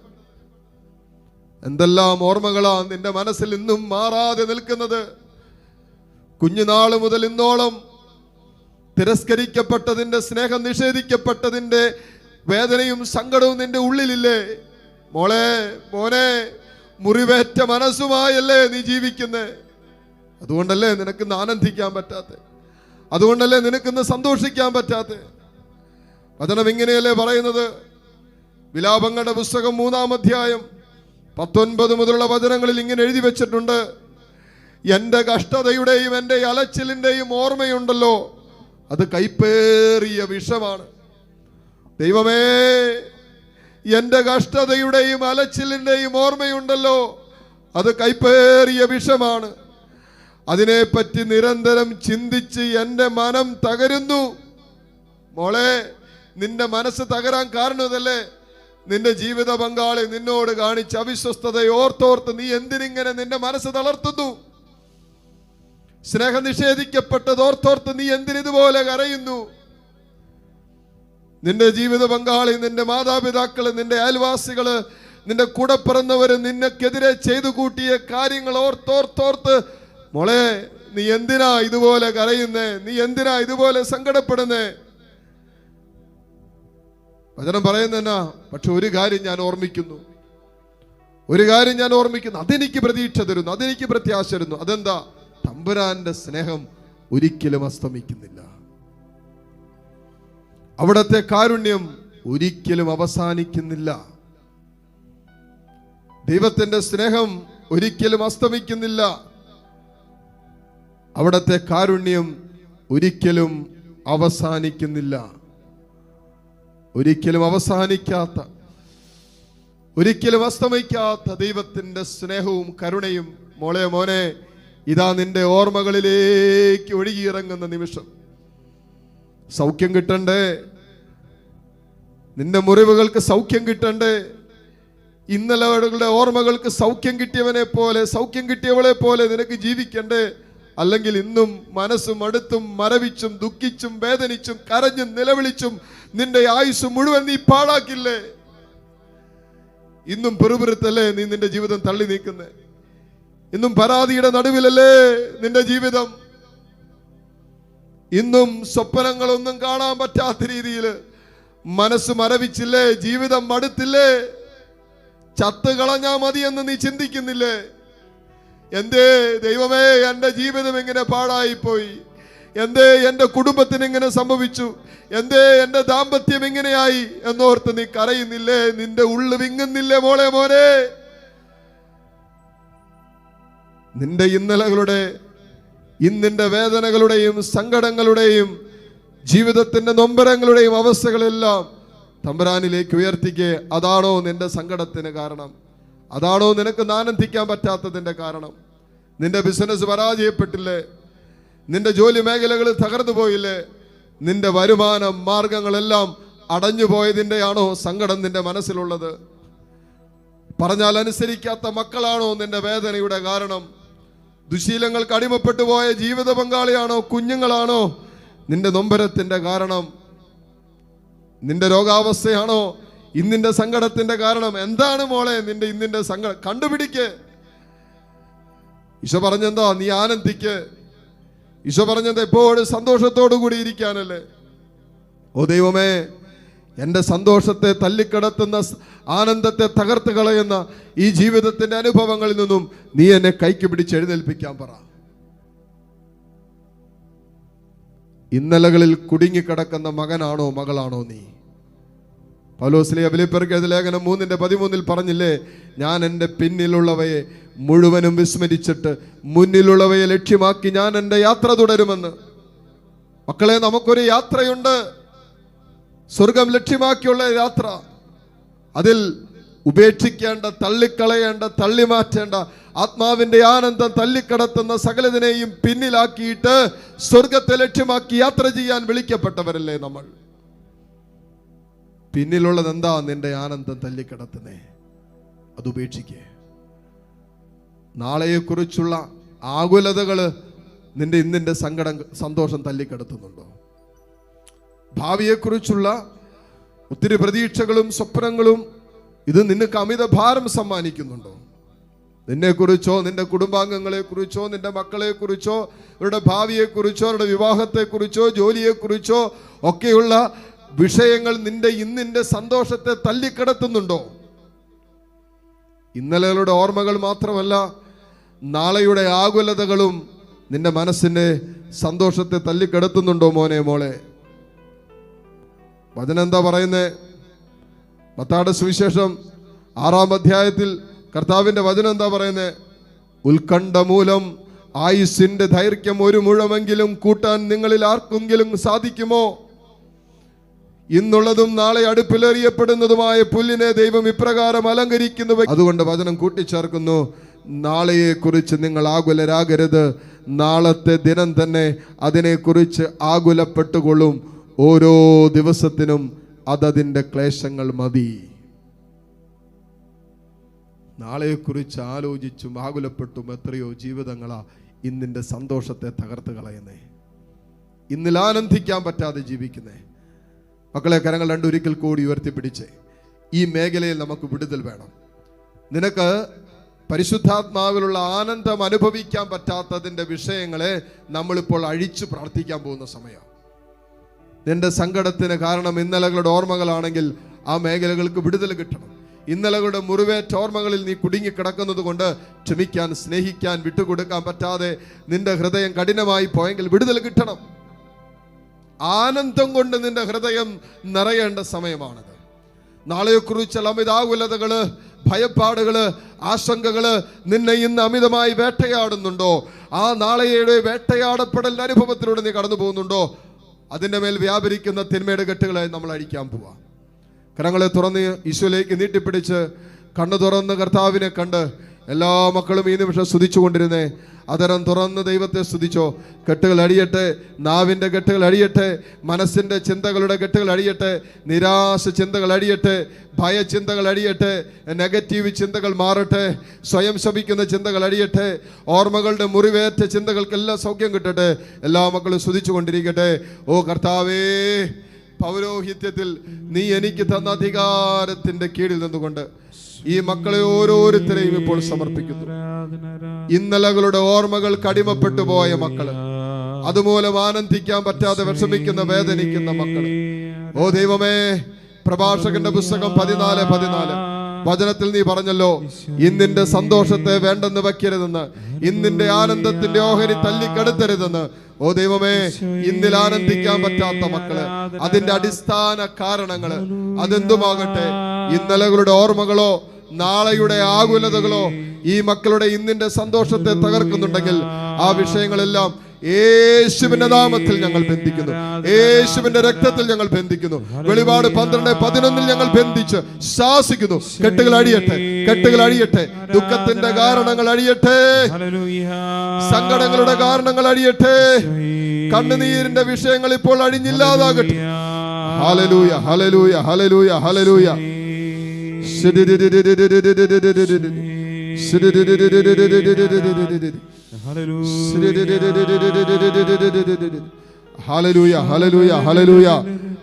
എന്തെല്ലാം ഓർമ്മകളാ നിന്റെ മനസ്സിൽ ഇന്നും മാറാതെ നിൽക്കുന്നത്? കുഞ്ഞുനാള് മുതൽ ഇന്നോളം തിരസ്കരിക്കപ്പെട്ടതിന്റെ, സ്നേഹം നിഷേധിക്കപ്പെട്ടതിന്റെ വേദനയും സങ്കടവും നിന്റെ ഉള്ളിലില്ലേ? മോളെ, മോനെ, മുറിവേറ്റ മനസ്സുമായല്ലേ നീ ജീവിക്കുന്നേ? അതുകൊണ്ടല്ലേ നിനക്കിന്ന് ആനന്ദിക്കാൻ പറ്റാത്തെ? അതുകൊണ്ടല്ലേ നിനക്കിന്ന് സന്തോഷിക്കാൻ പറ്റാത്തെ? വചനം ഇങ്ങനെയല്ലേ പറയുന്നത്? വിലാപങ്ങളുടെ പുസ്തകം 3-ാം അധ്യായം 19 മുതലുള്ള വചനങ്ങളിൽ ഇങ്ങനെ എഴുതി വെച്ചിട്ടുണ്ട്: എന്റെ കഷ്ടതയുടെയും എന്റെ അലച്ചിലിന്റെയും ഓർമ്മയുണ്ടല്ലോ, അത് കൈപ്പേറിയ വിഷമാണ്. ദൈവമേ, എന്റെ കഷ്ടതയുടെയും അലച്ചിലിന്റെയും ഓർമ്മയുണ്ടല്ലോ, അത് കൈപ്പേറിയ വിഷമാണ്. അതിനെപ്പറ്റി നിരന്തരം ചിന്തിച്ച് എന്റെ മനം തകരുന്നു. മോളെ, നിന്റെ മനസ്സ് തകരാൻ കാരണമല്ലേ നിന്റെ ജീവിത പങ്കാളി നിന്നോട് കാണിച്ച അവിശ്വസ്തതയെ ഓർത്തോർത്ത് നീ എന്തിനിങ്ങനെ നിന്റെ മനസ്സ് തളർത്തുന്നു? സ്നേഹം നിഷേധിക്കപ്പെട്ടത് ഓർത്തോർത്ത് നീ എന്തിനിതുപോലെ കരയുന്നു? നിന്റെ ജീവിത പങ്കാളി, നിന്റെ മാതാപിതാക്കള്, നിന്റെ അയൽവാസികള്, നിന്റെ കൂടെ പിറന്നവര് നിനക്കെതിരെ ചെയ്തു കൂട്ടിയ കാര്യങ്ങൾ ഓർത്തോർത്തോർത്ത് മോളെ നീ എന്തിനാ ഇതുപോലെ കരയുന്നേ? നീ എന്തിനാ ഇതുപോലെ സങ്കടപ്പെടുന്നേ? വചനം പറയുന്നെന്നാ, പക്ഷെ ഒരു കാര്യം ഞാൻ ഓർമ്മിക്കുന്നു, ഒരു കാര്യം ഞാൻ ഓർമ്മിക്കുന്നു, അതെനിക്ക് പ്രതീക്ഷ തരുന്നു, അതെനിക്ക് പ്രത്യാശ തരുന്നു. അതെന്താ? തമ്പുരാന്റെ സ്നേഹം ഒരിക്കലും അസ്തമിക്കുന്നില്ല. അവിടത്തെ കാരുണ്യം ഒരിക്കലും അവസാനിക്കുന്നില്ല. ദൈവത്തിന്റെ സ്നേഹം ഒരിക്കലും അസ്തമിക്കുന്നില്ല. അവിടത്തെ കാരുണ്യം ഒരിക്കലും അവസാനിക്കുന്നില്ല. ഒരിക്കലും അവസാനിക്കാത്ത, ഒരിക്കലും അസ്തമിക്കാത്ത ദൈവത്തിന്റെ സ്നേഹവും കരുണയും മോളെ, മോനെ, ഇതാ നിന്റെ ഓർമ്മകളിലേക്ക് ഒഴുകിയിറങ്ങുന്ന നിമിഷം. സൗഖ്യം കിട്ടണ്ടേ? നിന്റെ മുറിവുകൾക്ക് സൗഖ്യം കിട്ടണ്ടേ? ഇന്നലകളുടെ ഓർമ്മകൾക്ക് സൗഖ്യം കിട്ടിയവനെ പോലെ, സൗഖ്യം കിട്ടിയവളെ പോലെ നിനക്ക് ജീവിക്കണ്ടേ? അല്ലെങ്കിൽ ഇന്നും മനസ്സും അടുത്തും മരവിച്ചും ദുഃഖിച്ചും വേദനിച്ചും കരഞ്ഞും നിലവിളിച്ചും നിന്റെ ആയുസ് മുഴുവൻ നീ പാഴാക്കില്ലേ? ഇന്നും പെറുപെറുത്തല്ലേ നീ നിന്റെ ജീവിതം തള്ളി നീക്കുന്നേ? ഇന്നും പരാതിയുടെ നടുവിലല്ലേ നിന്റെ ജീവിതം? ഇന്നും സ്വപ്നങ്ങളൊന്നും കാണാൻ പറ്റാത്ത രീതിയിൽ മനസ്സ് മരവിച്ചില്ലേ? ജീവിതം മടുത്തില്ലേ? ചത്ത് കളഞ്ഞാ മതിയെന്ന് നീ ചിന്തിക്കുന്നില്ലേ? എന്തേ ദൈവമേ എന്റെ ജീവിതം എങ്ങനെ പാഴായിപ്പോയി? എന്തേ എന്റെ കുടുംബത്തിന് ഇങ്ങനെ സംഭവിച്ചു? എന്തേ എന്റെ ദാമ്പത്യം ഇങ്ങനെയായി എന്നോർത്ത് നീ കരയുന്നില്ലേ? നിന്റെ ഉള്ളു വിങ്ങുന്നില്ലേ മോളെ, മോനെ? നിന്റെ ഇന്നലകളുടെ, ഇന്നിന്റെ വേദനകളുടെയും സങ്കടങ്ങളുടെയും ജീവിതത്തിന്റെ നൊമ്പരങ്ങളുടെയും അവസ്ഥകളെല്ലാം തമ്പുരാനിലേക്ക് ഉയർത്തിക്കേ. അതാണോ നിന്റെ സങ്കടത്തിന് കാരണം? അതാണോ നിനക്ക് ആനന്ദിക്കാൻ പറ്റാത്തതിന്റെ കാരണം? നിന്റെ ബിസിനസ് പരാജയപ്പെട്ടില്ലേ? നിന്റെ ജോലി മേഖലകൾ തകർന്നു പോയില്ലേ? നിന്റെ വരുമാന മാർഗങ്ങളെല്ലാം അടഞ്ഞു പോയതിൻ്റെയാണോ സങ്കടം നിന്റെ മനസ്സിലുള്ളത്? പറഞ്ഞാൽ അനുസരിക്കാത്ത മക്കളാണോ നിന്റെ വേദനയുടെ കാരണം? ദുശീലങ്ങൾക്ക് അടിമപ്പെട്ടു പോയ ജീവിത പങ്കാളിയാണോ, കുഞ്ഞുങ്ങളാണോ നിന്റെ നൊമ്പരത്തിന്റെ കാരണം? നിന്റെ രോഗാവസ്ഥയാണോ ഇന്നിന്റെ സങ്കടത്തിന്റെ കാരണം? എന്താണ് മോളെ നിന്റെ ഇന്നിന്റെ സങ്കടം? കണ്ടുപിടിക്ക്. ഈശോ പറഞ്ഞെന്താ? നീ ആനന്ദിക്ക്. ഈശോ പറഞ്ഞത് എപ്പോഴും സന്തോഷത്തോടു കൂടി ഇരിക്കാനല്ലേ? ഓ ദൈവമേ, എൻ്റെ സന്തോഷത്തെ തല്ലിക്കിടത്തുന്ന, ആനന്ദത്തെ തകർത്ത് കളയുന്ന ഈ ജീവിതത്തിന്റെ അനുഭവങ്ങളിൽ നിന്നും നീ എന്നെ കൈക്ക് പിടിച്ച് എഴുന്നേൽപ്പിക്കാൻ പറ. ഇന്നലകളിൽ കുടുങ്ങിക്കിടക്കുന്ന മകനാണോ മകളാണോ നീ? പൗലോസ്ലീഹ ഫിലിപ്പിയർക്ക് എഴുതിയ ലേഖനം 3:13 പറഞ്ഞില്ലേ, ഞാൻ എൻ്റെ പിന്നിലുള്ളവയെ മുഴുവനും വിസ്മരിച്ചിട്ട് മുന്നിലുള്ളവയെ ലക്ഷ്യമാക്കി ഞാൻ എൻ്റെ യാത്ര തുടരുമെന്ന്. മക്കളെ, നമുക്കൊരു യാത്രയുണ്ട്, സ്വർഗം ലക്ഷ്യമാക്കിയുള്ള യാത്ര. അതിൽ ഉപേക്ഷിക്കേണ്ട, തള്ളിക്കളയേണ്ട, തള്ളിമാറ്റേണ്ട, ആത്മാവിന്റെ ആനന്ദം തല്ലിക്കടത്തുന്ന സകലതിനെയും പിന്നിലാക്കിയിട്ട് സ്വർഗത്തെ ലക്ഷ്യമാക്കി യാത്ര ചെയ്യാൻ വിളിക്കപ്പെട്ടവരല്ലേ നമ്മൾ. പിന്നിലുള്ളത് എന്താ? നിന്റെ ആനന്ദം തല്ലിക്കടത്തുന്നേ, അത് ഉപേക്ഷിക്കേ. നാളെയെക്കുറിച്ചുള്ള ആകുലതകള് നിന്റെ ഇന്നിന്റെ സന്തോഷം തല്ലിക്കടത്തുന്നുണ്ടോ? ഭാവിയെക്കുറിച്ചുള്ള ഒത്തിരി പ്രതീക്ഷകളും സ്വപ്നങ്ങളും ഇത് നിനക്ക് അമിത ഭാരം സമ്മാനിക്കുന്നുണ്ടോ? നിന്നെക്കുറിച്ചോ, നിന്റെ കുടുംബാംഗങ്ങളെ കുറിച്ചോ, നിന്റെ മക്കളെ കുറിച്ചോ, അവരുടെ ഭാവിയെക്കുറിച്ചോ, അവരുടെ വിവാഹത്തെക്കുറിച്ചോ, ജോലിയെക്കുറിച്ചോ ഒക്കെയുള്ള വിഷയങ്ങൾ നിന്റെ ഇന്നിന്റെ സന്തോഷത്തെ തല്ലിക്കിടത്തുന്നുണ്ടോ? ഇന്നലെകളുടെ ഓർമ്മകൾ മാത്രമല്ല, നാളെയുടെ ആകുലതകളും നിന്റെ മനസ്സിന്റെ സന്തോഷത്തെ തല്ലിക്കിടത്തുന്നുണ്ടോ മോനെ, മോളെ? വചനം എന്താ പറയുന്നേ? മത്തായിയുടെ സുവിശേഷം 6-ാം അധ്യായത്തിൽ കർത്താവിന്റെ വചനം എന്താ പറയുന്നേ? ഉത്കണ്ഠ മൂലം ആയുസ്സിന്റെ ദൈർഘ്യം 1 മുഴമെങ്കിലും കൂട്ടാൻ നിങ്ങളിൽ ആർക്കെങ്കിലും സാധിക്കുമോ? ഇന്നുള്ളതും നാളെ അടുപ്പിലെറിയപ്പെടുന്നതുമായ പുല്ലിനെ ദൈവം ഇപ്രകാരം അലങ്കരിക്കുന്നു. അതുകൊണ്ട് വചനം കൂട്ടിച്ചേർക്കുന്നു, നാളെയെ കുറിച്ച് നിങ്ങൾ ആകുലരാകരുത്, നാളത്തെ ദിനം തന്നെ അതിനെക്കുറിച്ച് ആകുലപ്പെട്ടുകൊള്ളും. ഓരോ ദിവസത്തിനും അതതിൻ്റെ ക്ലേശങ്ങൾ മതി. നാളെയെക്കുറിച്ച് ആലോചിച്ചും ആകുലപ്പെട്ടും എത്രയോ ജീവിതങ്ങളാ ഇന്നിൻ്റെ സന്തോഷത്തെ തകർത്ത് കളയുന്നേ, ഇന്നിൽ ആനന്ദിക്കാൻ പറ്റാതെ ജീവിക്കുന്നേ. മക്കളെ, കരങ്ങൾ രണ്ടൊരിക്കൽ കൂടി ഉയർത്തിപ്പിടിച്ചേ. ഈ മേഖലയിൽ നമുക്ക് വിടുതൽ വേണം. നിനക്ക് പരിശുദ്ധാത്മാവിലുള്ള ആനന്ദം അനുഭവിക്കാൻ പറ്റാത്തതിൻ്റെ വിഷയങ്ങളെ നമ്മളിപ്പോൾ അഴിച്ചു പ്രാർത്ഥിക്കാൻ പോകുന്ന സമയം. നിന്റെ സങ്കടത്തിന് കാരണം ഇന്നലകളുടെ ഓർമ്മകളാണെങ്കിൽ ആ മേഖലകൾക്ക് വിടുതൽ കിട്ടണം. ഇന്നലകളുടെ മുറിവേറ്റ ഓർമ്മകളിൽ നീ കുടുങ്ങിക്കിടക്കുന്നത് കൊണ്ട് ക്ഷമിക്കാൻ, സ്നേഹിക്കാൻ, വിട്ടുകൊടുക്കാൻ പറ്റാതെ നിന്റെ ഹൃദയം കഠിനമായി പോയെങ്കിൽ വിടുതൽ കിട്ടണം. ആനന്ദം കൊണ്ട് നിന്റെ ഹൃദയം നിറയേണ്ട സമയമാണത്. നാളെയെക്കുറിച്ചുള്ള അമിതാകുലതകള്, ഭയപ്പാടുകള്, ആശങ്കകള് നിന്നെ ഇന്ന് അമിതമായി വേട്ടയാടുന്നുണ്ടോ? ആ നാളെയുടെ വേട്ടയാടപ്പെടൽ അനുഭവത്തിലൂടെ നീ കടന്നു പോകുന്നുണ്ടോ? അതിൻ്റെ മേൽ വ്യാപരിക്കുന്ന തിന്മയുടെ കെട്ടുകളെ നമ്മൾ അഴിക്കാൻ പോവാം. കരങ്ങളെ തുറന്ന് ഈശോയിലേക്ക് നീട്ടിപ്പിടിച്ച് കണ്ണു തുറന്ന് കർത്താവിനെ കണ്ട് എല്ലാ മക്കളും ഈ നിമിഷം സ്തുതിച്ചു കൊണ്ടിരുന്നേ. അതരം തുറന്ന് ദൈവത്തെ സ്തുതിച്ചോ. കെട്ടുകൾ അഴിയട്ടെ, നാവിൻ്റെ കെട്ടുകൾ അഴിയട്ടെ, മനസ്സിൻ്റെ ചിന്തകളുടെ കെട്ടുകൾ അഴിയട്ടെ, നിരാശ ചിന്തകൾ അഴിയട്ടെ, ഭയചിന്തകൾ അഴിയട്ടെ, നെഗറ്റീവ് ചിന്തകൾ മാറട്ടെ, സ്വയം ശപിക്കുന്ന ചിന്തകൾ അഴിയട്ടെ, ഓർമ്മകളുടെ മുറിവേറ്റ ചിന്തകൾക്കെല്ലാം സൗഖ്യം കിട്ടട്ടെ. എല്ലാ മക്കളും സ്തുതിച്ചു കൊണ്ടിരിക്കട്ടെ. ഓ കർത്താവേ, പൗരോഹിത്യത്തിൽ നീ എനിക്ക് തന്ന അധികാരത്തിന്റെ കീഴിൽ നിന്നുകൊണ്ട് ഈ മക്കളെ ഓരോരുത്തരെയും ഇപ്പോൾ സമർപ്പിക്കുന്നു. ഇന്നലകളുടെ ഓർമ്മകൾ കടിമപ്പെട്ടു പോയ മക്കള്, അതുമൂലം ആനന്ദിക്കാൻ പറ്റാതെ വിഷമിക്കുന്ന, വേദനിക്കുന്ന മക്കള്, ഓ ദൈവമേ, പ്രഭാഷകന്റെ പുസ്തകം 14:14 വചനത്തിൽ നീ പറഞ്ഞല്ലോ, ഇന്നിന്റെ സന്തോഷത്തെ വേണ്ടെന്ന് വയ്ക്കരുതെന്ന്, ഇന്നിന്റെ ആനന്ദത്തിന്റെ ഓഹരി തല്ലിക്കെടുത്തരുതെന്ന്. ഓ ദൈവമേ, ഇന്നിൽ ആനന്ദിക്കാൻ പറ്റാത്ത മക്കള്, അതിന്റെ അടിസ്ഥാന കാരണങ്ങള് അതെന്തുമാകട്ടെ, ഇന്നലകളുടെ ഓർമ്മകളോ നാളെയുടെ ആകുലതകളോ ഈ മക്കളുടെ ഇന്നിന്റെ സന്തോഷത്തെ തകർക്കുന്നുണ്ടെങ്കിൽ ആ വിഷയങ്ങളെല്ലാം യേശുവിന്റെ നാമത്തിൽ ഞങ്ങൾ ബന്ധിക്കുന്നു, യേശുവിന്റെ രക്തത്തിൽ ഞങ്ങൾ ബന്ധിക്കുന്നു. വെളിപാട് 12:11 ഞങ്ങൾ ബന്ധിച്ച് ശാസിക്കുന്നു. കെട്ടുകൾ അഴിയട്ടെ, കെട്ടുകൾ അഴിയട്ടെ, ദുഃഖത്തിന്റെ കാരണങ്ങൾ അഴിയട്ടെ, സങ്കടങ്ങളുടെ കാരണങ്ങൾ അഴിയട്ടെ, കണ്ണുനീരിന്റെ വിഷയങ്ങൾ ഇപ്പോൾ അഴിഞ്ഞില്ലാതാകട്ടെ. ഹല്ലേലൂയ, ഹല്ലേലൂയ, ഹല്ലേലൂയ, ഹല്ലേലൂയ. ഹല്ലേലൂയ, ഹല്ലേലൂയ, ഹല്ലേലൂയ.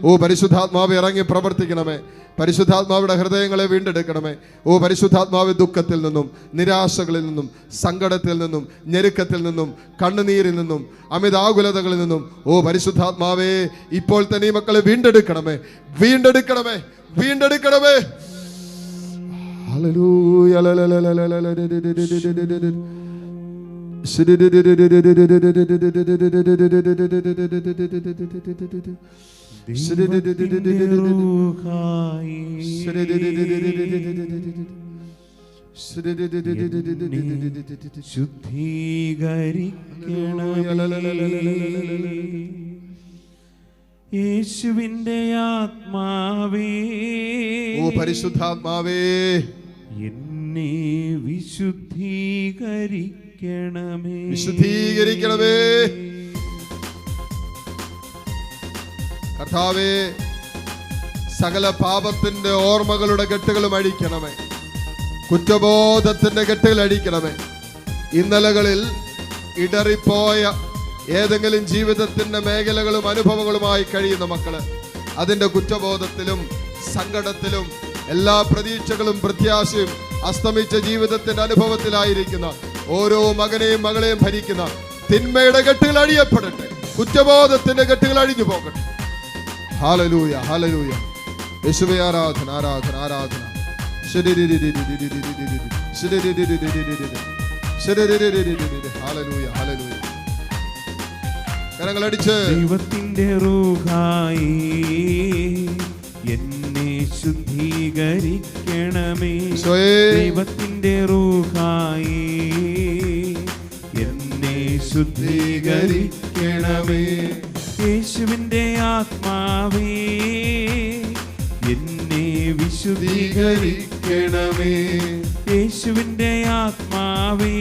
ഓ പരിശുദ്ധാത്മാവേ, ഇറങ്ങി പ്രവർത്തിക്കണമേ. പരിശുദ്ധാത്മാവിടെ ഹൃദയങ്ങളെ വീണ്ടെടുക്കണമേ. ഓ പരിശുദ്ധാത്മാവ്, ദുഃഖത്തിൽ നിന്നും, നിരാശകളിൽ നിന്നും, സങ്കടത്തിൽ നിന്നും, ഞെരുക്കത്തിൽ നിന്നും, കണ്ണുനീരിൽ നിന്നും, അമിതാകുലതകളിൽ നിന്നും ഓ പരിശുദ്ധാത്മാവേ ഇപ്പോൾ തന്നെ ഈ മക്കളെ വീണ്ടെടുക്കണമേ, വീണ്ടെടുക്കണമേ, വീണ്ടെടുക്കണമേ. ഹല്ലേലൂയ. യേശുവിന്റെ ആത്മാവേ, ഓ പരിശുദ്ധാത്മാവേ എന്നെ വിശുദ്ധീകരിക്കണമേ, വിശുദ്ധീകരിക്കണമേ. കർത്താവേ, സകല പാപത്തിന്റെ ഓർമ്മകളുടെ കെട്ടുകളും അഴിക്കണമേ, കുറ്റബോധത്തിന്റെ കെട്ടുകൾ അഴിക്കണമേ. ഇന്നലകളിൽ ഇടറിപ്പോയ ഏതെങ്കിലും ജീവിതത്തിന്റെ മേഖലകളും അനുഭവങ്ങളുമായി കഴിയുന്ന മക്കള്, അതിന്റെ കുറ്റബോധത്തിലും സങ്കടത്തിലും എല്ലാ പ്രതീക്ഷകളും പ്രത്യാശയും അസ്തമിച്ച ജീവിതത്തിന്റെ അനുഭവത്തിലായിരിക്കുന്ന ഓരോ മകനെയും മകളെയും ഭരിക്കുന്ന തിന്മയുടെ കെട്ടുകൾ അഴിയപ്പെടട്ടെ, കുറ്റബോധത്തിന്റെ കെട്ടുകൾ അഴിഞ്ഞു പോകട്ടെ. ഹല്ലേലൂയ, ഹല്ലേലൂയ. യേശുവേ ആരാധന, ആരാധന, ആരാധന. ഹല്ലേലൂയ, ഹല്ലേലൂയ. കരങ്ങളടിച്ച് ദൈവത്തിന്റെ റൂഹായി എന്നെ ശുദ്ധീകരിക്കണമേ, ദൈവത്തിന്റെ റൂഹായി എന്നെ ശുദ്ധീകരിക്കണമേ. യേശുവിന്റെ ആത്മാവേ എന്നെ വിശുദ്ധീകരിക്കണമേ, യേശുവിന്റെ ആത്മാവേ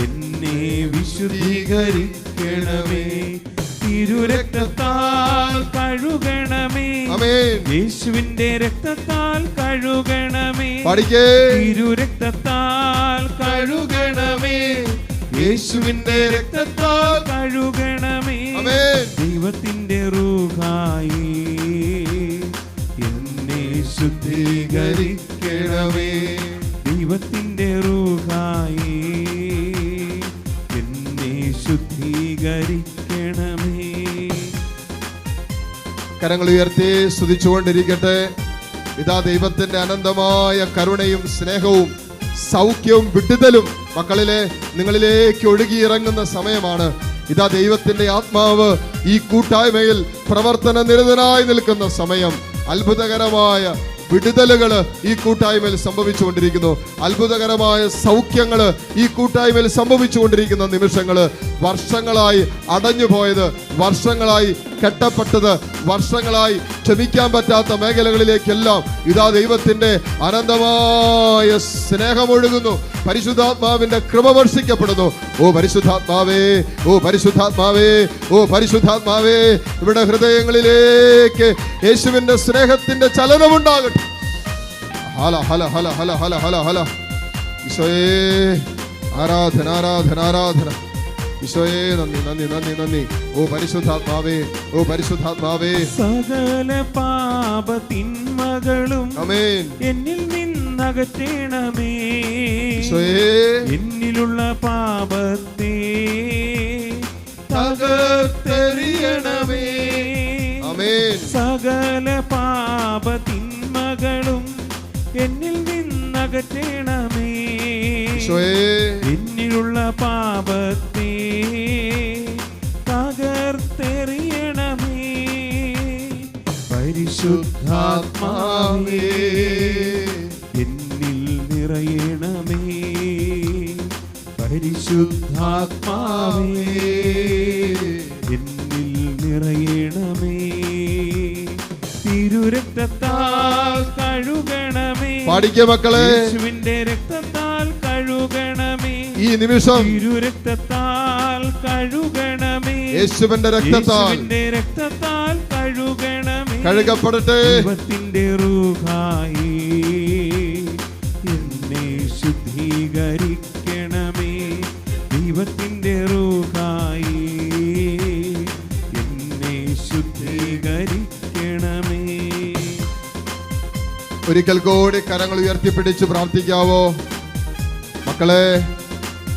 എന്നെ വിശുദ്ധീകരിക്കണമേ. തിരുരക്തത്താൽ കഴുകണമേ, യേശുവിന്റെ രക്തത്താൽ കഴുകണമേ, തിരുരക്തത്താൽ കഴുകണമേ, യേശുവിന്റെ രക്തത്താൽ കഴുകണമേ. ദൈവത്തിന്റെ റൂഹായി എന്നെ ശുദ്ധീകരിക്കണമേ, ദൈവത്തിന്റെ റൂഹായി എന്നെ ശുദ്ധീകരിക്കണമേ. കരങ്ങൾ ഉയർത്തി സ്തുതിച്ചുകൊണ്ടിരിക്കട്ടെ. ഇതാ ദൈവത്തിന്റെ അനന്തമായ കരുണയും സ്നേഹവും സൗഖ്യവും വിടുതലും മക്കളിലെ നിങ്ങളിലേക്ക് ഒഴുകിയിറങ്ങുന്ന സമയമാണ്. ഇതാ ദൈവത്തിന്റെ ആത്മാവ് ഈ കൂട്ടായ്മയിൽ പ്രവർത്തന നിരതനായി നിൽക്കുന്ന സമയം. അത്ഭുതകരമായ വിടുതലുകൾ ഈ കൂട്ടായ്മയിൽ സംഭവിച്ചുകൊണ്ടിരിക്കുന്നു, അത്ഭുതകരമായ സൗഖ്യങ്ങൾ ഈ കൂട്ടായ്മയിൽ സംഭവിച്ചുകൊണ്ടിരിക്കുന്ന നിമിഷങ്ങൾ. വർഷങ്ങളായി അടഞ്ഞുപോയത്, വർഷങ്ങളായി കെട്ടപ്പെട്ടത്, വർഷങ്ങളായി ക്ഷമിക്കാൻ പറ്റാത്ത മേഖലകളിലേക്കെല്ലാം ഇതാ ദൈവത്തിന്റെ അനന്തമായ സ്നേഹമൊഴുകുന്നു, പരിശുദ്ധാത്മാവിന്റെ കൃപ വർഷിക്കപ്പെടുന്നു. ഓ പരിശുദ്ധാത്മാവേ, ഓ പരിശുദ്ധാത്മാവേ, ഓ പരിശുദ്ധാത്മാവേ, ഇവിടെ ഹൃദയങ്ങളിലേക്ക് യേശുവിന്റെ സ്നേഹത്തിന്റെ ചലനമുണ്ടാകട്ടെ. ഹല ഹല ഹല ഹല ഹല ഹല ഹല. ഈശോയേ ആരാധന, ആരാധന, ആരാധന. ഈശോയേ നന്ദി, നന്ദി, നന്ദി, നന്ദി. ഓ പരിശുദ്ധാത്മാവേ, ഓ പരിശുദ്ധാത്മാവേ, സകല പാപത്തിന്മകളും ആമേൻ എന്നിൽ നിന്നകറ്റണമേ, എന്നിലുള്ള പാപത്തെ തകർത്തെറിയണമേ. ആമേൻ. സകല പാപത്തിന്മകളും എന്നിൽ നിന്നകറ്റണമേ, എന്നിലുള്ള പാപത്തെ തകർത്തെറിയണമേ. പരിശുദ്ധാത്മാവേ എന്നിൽ നിറയണമേ, പരിശുദ്ധാത്മാവേ എന്നിൽ നിറയണമേ. തിരുരക്തത്താൽ കഴുകണമേ, പാടിക്കേ മക്കളെ, യേശുവിന്റെ രക്തത്താൽ കഴുകണമേ. ഈ നിമിഷം തിരുരക്തത്താൽ കഴുകണമേ, യേശുവിന്റെ രക്തത്താൽ കഴുകണമേ. കഴുകപ്പെടട്ടെ. ദൈവത്തിന്റെ റൂഹായി എന്നെ ശുദ്ധീകരിക്കണമേ, ദൈവത്തിന്റെ റൂഹായി എന്നെ ശുദ്ധീകരിക്കണമേ. ഒരിക്കൽ കൂടി കരങ്ങൾ ഉയർത്തിപ്പിടിച്ച് പ്രാർത്ഥിക്കാവോ? മക്കളെ,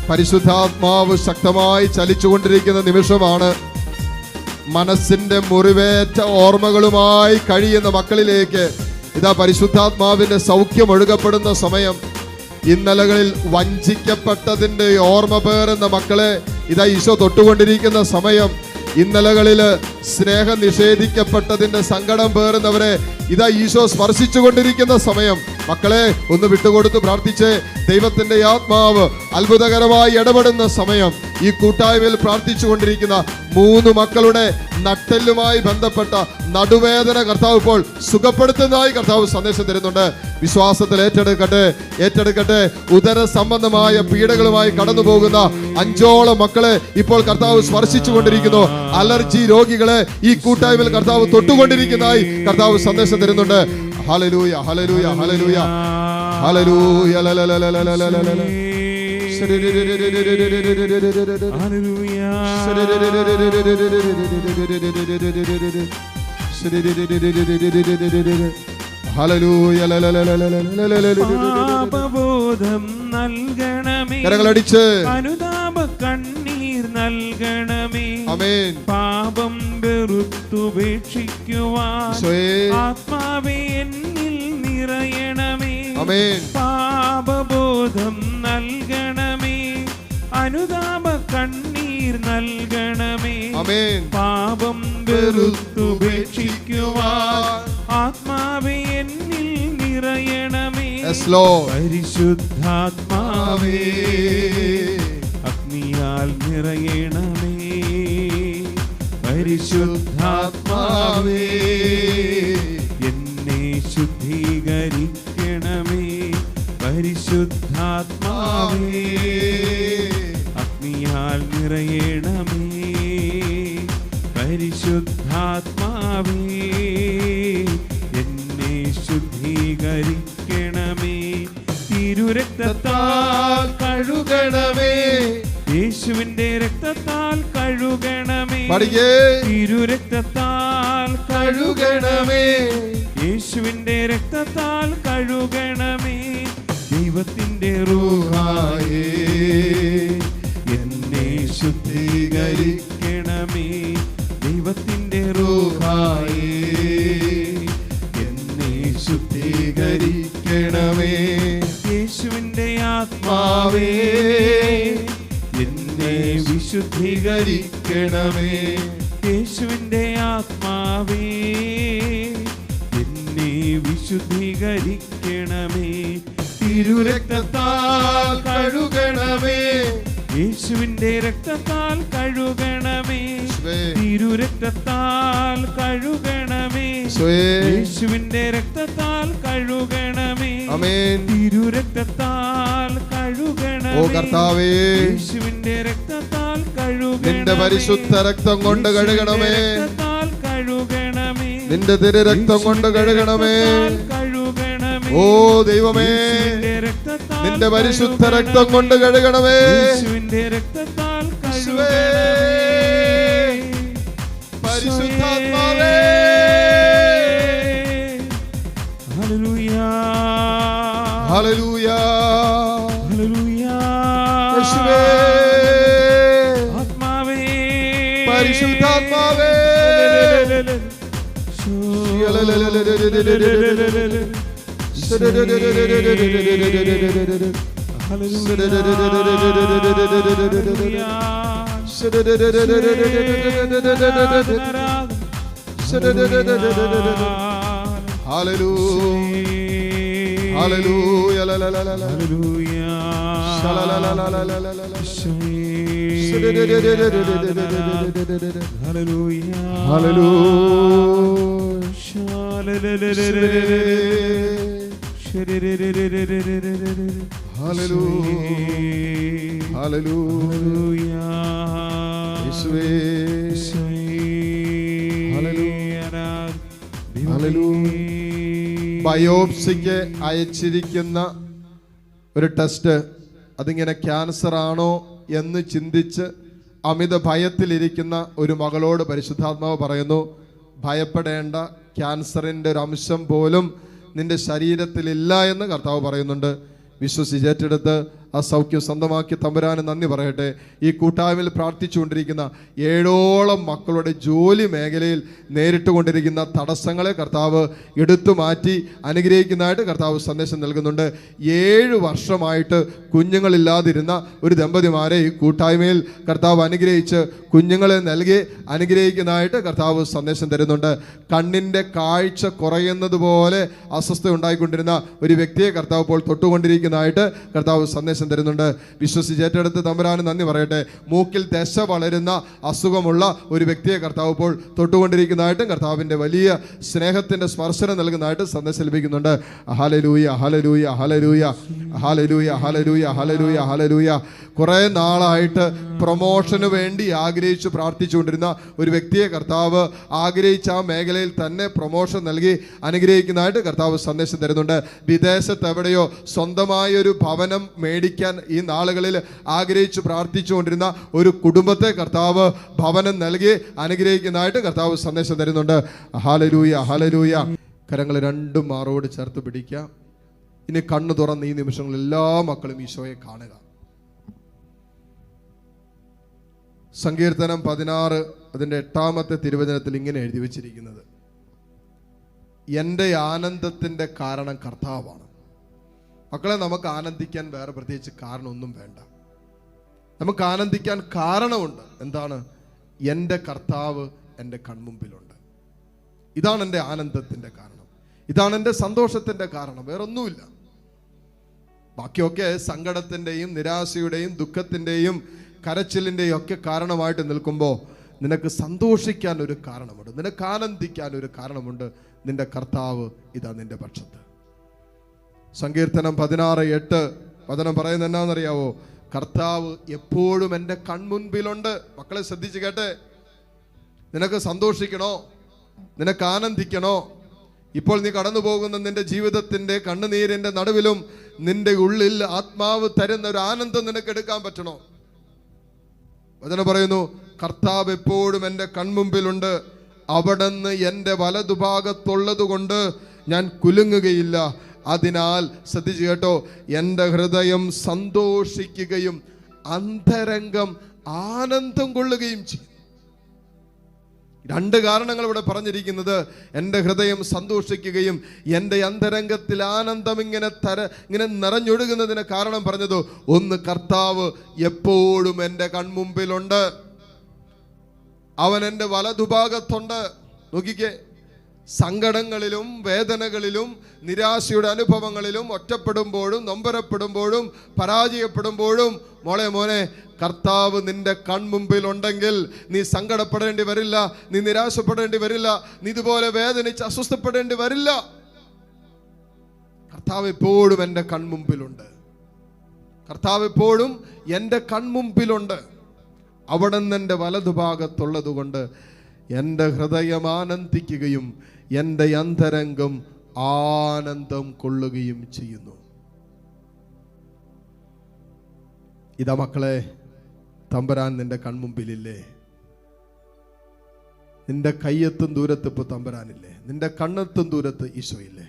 പരിശുദ്ധാത്മാവ് ശക്തമായി ചലിച്ചുകൊണ്ടിരിക്കുന്ന നിമിഷമാണ്. മനസ്സിന്റെ മുറിവേറ്റ ഓർമ്മകളുമായി കഴിയുന്ന മക്കളിലേക്ക് ഇതാ പരിശുദ്ധാത്മാവിന്റെ സൗഖ്യം ഒഴുകപ്പെടുന്ന സമയം. ഇന്നലകളിൽ വഞ്ചിക്കപ്പെട്ടതിന്റെ ഓർമ്മ പേറുന്ന മക്കളെ ഇതാ ഈശോ തൊട്ടുകൊണ്ടിരിക്കുന്ന സമയം. ഇന്നലകളിൽ സ്നേഹം നിഷേധിക്കപ്പെട്ടതിന്റെ സങ്കടം പേറുന്നവരെ ഇതാ ഈശോ സ്പർശിച്ചുകൊണ്ടിരിക്കുന്ന സമയം. മക്കളെ, ഒന്ന് വിട്ടുകൊടുത്ത് പ്രാർത്ഥിച്ച് ദൈവത്തിന്റെ ആത്മാവ് അത്ഭുതകരമായി ഇടപെടുന്ന സമയം. ഈ കൂട്ടായ്മയിൽ പ്രാർത്ഥിച്ചു കൊണ്ടിരിക്കുന്ന 3 മക്കളുടെ നട്ടെല്ലുമായി ബന്ധപ്പെട്ട നടുവേദന കർത്താവ് ഇപ്പോൾ സുഖപ്പെടുത്തുന്നതായി കർത്താവ് സന്ദേശം തരുന്നുണ്ട്. വിശ്വാസത്തിൽ ഏറ്റെടുക്കട്ടെ. ഉദര സംബന്ധമായ പീഡകളുമായി കടന്നു പോകുന്ന 5ഓളം മക്കളെ ഇപ്പോൾ കർത്താവ് സ്പർശിച്ചു കൊണ്ടിരിക്കുന്നു. അലർജി രോഗികളെ ഈ കൂട്ടായ്മയിൽ കർത്താവ് തൊട്ടുകൊണ്ടിരിക്കുന്നതായി കർത്താവ് സന്ദേശം തരുന്നുണ്ട്. ഹല്ലേലൂയ, ഹല്ലേലൂയ, ഹല്ലേലൂയ, ഹല്ലേലൂയ, പാപബോധം നൽകണമേ, കരങ്ങളടിച്ച് അനുതാപ കണ്ണീർ നൽകണമേ. ആമേൻ. പാപം വെറുത്തുപേക്ഷിക്കുവാൻ ആത്മാവേ എന്നിൽ നിറയണമേ. ആമേൻ. പാപബോധം നൽകണമേ, അനുതാപ കണ്ണീർ നൽകണമേ. ആമേൻ. പാപം വെറുത്തുപേക്ഷിക്കുവാൻ ആത്മാവേ എന്നിൽ നിറയണമേ. പരിശുദ്ധാത്മാവേ അഗ്നിയാൽ നിറയണമേ. പരിശുദ്ധാത്മാവേ എന്നെ ശുദ്ധീകരിക്കണമേ. പരിശുദ്ധാത്മാവേ അഗ്നിയാൽ നിറയണമേ. പരിശുദ്ധാത്മാവേ എന്നെ ശുദ്ധീകരിക്കണമേ. തിരുരക്തത്താൽ കഴുകണമേ, യേശുവിന്റെ രക്തത്താൽ കഴുകണമേ. തിരുരക്തത്താൽ കഴുകണമേ, യേശുവിന്റെ രക്തത്താൽ കഴുകണമേ. ദൈവത്തിന്റെ റൂഹായേ എന്നെ ശുദ്ധീകരിക്കണമേ. ദൈവത്തിന്റെ റൂഹായേ എന്നെ ശുദ്ധീകരിക്കണമേ. യേശുവിന്റെ ആത്മാവേ എന്നെ വിശുദ്ധീകരിക്കണമേ. യേശുവിന്റെ ആത്മാവേ എന്നെ വിശുദ്ധീകരിക്കണമേ. തിരുരക്തത്താൽ കഴുകണമേ, യേശുവിന്റെ രക്തത്താൽ കഴുകണമേ. തിരുരക്തത്താൽ കഴുകണമേ, യേശുവിന്റെ രക്തത്താൽ കഴുകണമേ. തിരുരക്തത്താൽ കഴുകണമേ. ഓ കർത്താവേ, യേശുവിന്റെ രക്തത്താൽ കഴുകണമേ. നിന്റെ പരിശുദ്ധ രക്തം കൊണ്ട് കഴുകണമേ. കഴുകണമേ. നിന്റെ തിരുരക്തം കൊണ്ട് കഴുകണമേ. ഓ ദൈവമേ, നിന്റെ പരിശുദ്ധ രക്തം കൊണ്ട് കഴുകണമേ. പരിശുദ്ധാത്മാവേ, ഹല്ലേലൂയ, ഹല്ലേലൂയ, ഹല്ലേലൂയ. യേശുവേ, ആത്മാവേ, പരിശുദ്ധാത്മാവേ, ബയോപ്സിക്ക് അയച്ചിരിക്കുന്ന ഒരു ടെസ്റ്റ്, അതിങ്ങനെ ക്യാൻസർ ആണോ എന്ന് ചിന്തിച്ച് അമിത ഭയത്തിലിരിക്കുന്ന ഒരു മകളോട് പരിശുദ്ധാത്മാവ് പറയുന്നു, ഭയപ്പെടേണ്ട, ക്യാൻസറിൻ്റെ ഒരു അംശം പോലും നിന്റെ ശരീരത്തിലില്ല എന്ന് കർത്താവ് പറയുന്നുണ്ട്. വിശ്വസിച്ചേറ്റെടുത്ത് ആ സൗഖ്യം സ്വന്തമാക്കി തമ്പുരാന് നന്ദി പറയട്ടെ. ഈ കൂട്ടായ്മയിൽ പ്രാർത്ഥിച്ചുകൊണ്ടിരിക്കുന്ന 7ഓളം മക്കളുടെ ജോലി മേഖലയിൽ നേരിട്ട് കൊണ്ടിരിക്കുന്ന തടസ്സങ്ങളെ കർത്താവ് എടുത്തു മാറ്റി അനുഗ്രഹിക്കുന്നതായിട്ട് കർത്താവ് സന്ദേശം നൽകുന്നുണ്ട്. 7 വർഷമായിട്ട് കുഞ്ഞുങ്ങളില്ലാതിരുന്ന ഒരു ദമ്പതിമാരെ ഈ കൂട്ടായ്മയിൽ കർത്താവ് അനുഗ്രഹിച്ച് കുഞ്ഞുങ്ങളെ നൽകി അനുഗ്രഹിക്കുന്നതായിട്ട് കർത്താവ് സന്ദേശം തരുന്നുണ്ട്. കണ്ണിൻ്റെ കാഴ്ച കുറയുന്നത് പോലെ അസ്വസ്ഥ ഉണ്ടായിക്കൊണ്ടിരുന്ന ഒരു വ്യക്തിയെ കർത്താവ് ഇപ്പോൾ തൊട്ടുകൊണ്ടിരിക്കുന്നതായിട്ട് കർത്താവ് സന്ദേശം തരുന്നുണ്ട്. വിശ്വസിച്ചേറ്റെടുത്ത് തമ്പുരാന് നന്ദി പറയട്ടെ. മൂക്കിൽ ദശ വളരുന്ന അസുഖമുള്ള ഒരു വ്യക്തിയെ കർത്താവ് ഇപ്പോൾ തൊട്ടുകൊണ്ടിരിക്കുന്നതായിട്ടും കർത്താവിൻ്റെ വലിയ സ്നേഹത്തിൻ്റെ സ്പർശനം നൽകുന്നതായിട്ട് സന്ദേശം ലഭിക്കുന്നുണ്ട്. ഹല്ലേലൂയ, ഹല്ലേലൂയ, ഹല്ലേലൂയ, ഹല്ലേലൂയ, ഹല്ലേലൂയ, ഹല്ലേലൂയ, ഹല്ലേലൂയ. കുറേ നാളായിട്ട് പ്രൊമോഷന് വേണ്ടി ആഗ്രഹിച്ച് പ്രാർത്ഥിച്ചുകൊണ്ടിരുന്ന ഒരു വ്യക്തിയെ കർത്താവ് ആഗ്രഹിച്ച ആ മേഖലയിൽ തന്നെ പ്രൊമോഷൻ നൽകി അനുഗ്രഹിക്കുന്നതായിട്ട് കർത്താവ് സന്ദേശം തരുന്നുണ്ട്. വിദേശത്ത് എവിടെയോ സ്വന്തമായൊരു ഭവനം മേടിക്കാൻ ഈ നാളുകളിൽ ആഗ്രഹിച്ച് പ്രാർത്ഥിച്ചുകൊണ്ടിരുന്ന ഒരു കുടുംബത്തെ കർത്താവ് ഭവനം നൽകി അനുഗ്രഹിക്കുന്നതായിട്ട് കർത്താവ് സന്ദേശം തരുന്നുണ്ട്. Hallelujah, hallelujah. കരങ്ങൾ രണ്ടും മാറോട് ചേർത്ത് പിടിക്കുക. ഇനി കണ്ണു തുറന്ന് ഈ നിമിഷങ്ങളിൽ എല്ലാ മക്കളും ഈശോയെ കാണുക. സങ്കീർത്തനം 16 അതിൻ്റെ 8-ാമത്തെ തിരുവചനത്തിൽ ഇങ്ങനെ എഴുതി വച്ചിരിക്കുന്നത്: എൻ്റെ ആനന്ദത്തിൻ്റെ കാരണം കർത്താവാണ്. മക്കളെ, നമുക്ക് ആനന്ദിക്കാൻ വേറെ പ്രത്യേകിച്ച് കാരണമൊന്നും വേണ്ട. നമുക്ക് ആനന്ദിക്കാൻ കാരണമുണ്ട്. എന്താണ്? എൻ്റെ കർത്താവ് എൻ്റെ കൺമുമ്പിലുണ്ട്. ഇതാണ് എൻ്റെ ആനന്ദത്തിൻ്റെ കാരണം, ഇതാണ് എൻ്റെ സന്തോഷത്തിൻ്റെ കാരണം, വേറൊന്നുമില്ല. ബാക്കിയൊക്കെ സങ്കടത്തിൻ്റെയും നിരാശയുടെയും ദുഃഖത്തിൻ്റെയും കരച്ചിലിൻ്റെയും ഒക്കെ കാരണമായിട്ട് നിൽക്കുമ്പോൾ നിനക്ക് സന്തോഷിക്കാൻ ഒരു കാരണമുണ്ട്, നിനക്ക് ആനന്ദിക്കാൻ ഒരു കാരണമുണ്ട്. നിന്റെ കർത്താവ് ഇതാ നിന്റെ പക്ഷത്ത്. സങ്കീർത്തനം 16:8 വചനം പറയുന്നത് എന്നാണെന്നറിയാവോ? കർത്താവ് എപ്പോഴും എൻ്റെ കൺമുൻപിലുണ്ട്. മക്കളെ ശ്രദ്ധിച്ച് കേട്ടെ. നിനക്ക് സന്തോഷിക്കണോ? നിനക്ക് ആനന്ദിക്കണോ? ഇപ്പോൾ നീ കടന്നു പോകുന്ന നിന്റെ ജീവിതത്തിൻ്റെ കണ്ണുനീരിൻ്റെ നടുവിലും നിന്റെ ഉള്ളിൽ ആത്മാവ് തരുന്ന ഒരു ആനന്ദം നിനക്ക് എടുക്കാൻ പറ്റണോ? വചനം പറയുന്നു, കർത്താവ് എപ്പോഴും എൻ്റെ കൺമുമ്പിലുണ്ട്, അവിടുന്ന് എൻ്റെ വലതുഭാഗത്തുള്ളത് കൊണ്ട് ഞാൻ കുലുങ്ങുകയില്ല. അതിനാൽ ശ്രദ്ധിച്ചു കേട്ടോ, എൻ്റെ ഹൃദയം സന്തോഷിക്കുകയും അന്തരംഗം ആനന്ദം കൊള്ളുകയും ചെയ്യും. 2 കാരണങ്ങൾ ഇവിടെ പറഞ്ഞിരിക്കുന്നത്. എൻ്റെ ഹൃദയം സന്തോഷിക്കുകയും എൻ്റെ അന്തരംഗത്തിൽ ആനന്ദം ഇങ്ങനെ നിറഞ്ഞൊഴുകുന്നതിന് കാരണം പറഞ്ഞത്, ഒന്ന്, കർത്താവ് എപ്പോഴും എൻ്റെ കൺമുമ്പിലുണ്ട്, അവൻ എൻ്റെ വലതുഭാഗത്തുണ്ട്. നോക്കിക്കേ, സങ്കടങ്ങളിലും വേദനകളിലും നിരാശയുടെ അനുഭവങ്ങളിലും ഒറ്റപ്പെടുമ്പോഴും നൊമ്പരപ്പെടുമ്പോഴും പരാജയപ്പെടുമ്പോഴും മോനെ കർത്താവ് നിന്റെ കൺമുമ്പിലുണ്ടെങ്കിൽ നീ സങ്കടപ്പെടേണ്ടി വരില്ല, നീ നിരാശപ്പെടേണ്ടി വരില്ല, നീ ഇതുപോലെ വേദനിച്ച് അസ്വസ്ഥപ്പെടേണ്ടി വരില്ല. കർത്താവ് എപ്പോഴും എൻ്റെ കൺമുമ്പിലുണ്ട്, കർത്താവ് എപ്പോഴും എൻ്റെ കൺമുമ്പിലുണ്ട്, അവിടെ നിന്ന് എൻ്റെ വലതുഭാഗത്തുള്ളത് കൊണ്ട് എൻ്റെ ഹൃദയം ആനന്ദിക്കുകയും എൻ്റെ അന്തരംഗം ആനന്ദം കൊള്ളുകയും ചെയ്യുന്നു. ഇതാ മക്കളെ, തമ്പുരാൻ നിന്റെ കൺമുമ്പിലില്ലേ? നിന്റെ കയ്യെത്തും ദൂരത്ത് ഇപ്പോൾ തമ്പുരാനില്ലേ? നിന്റെ കണ്ണെത്തും ദൂരത്ത് ഈശോയില്ലേ?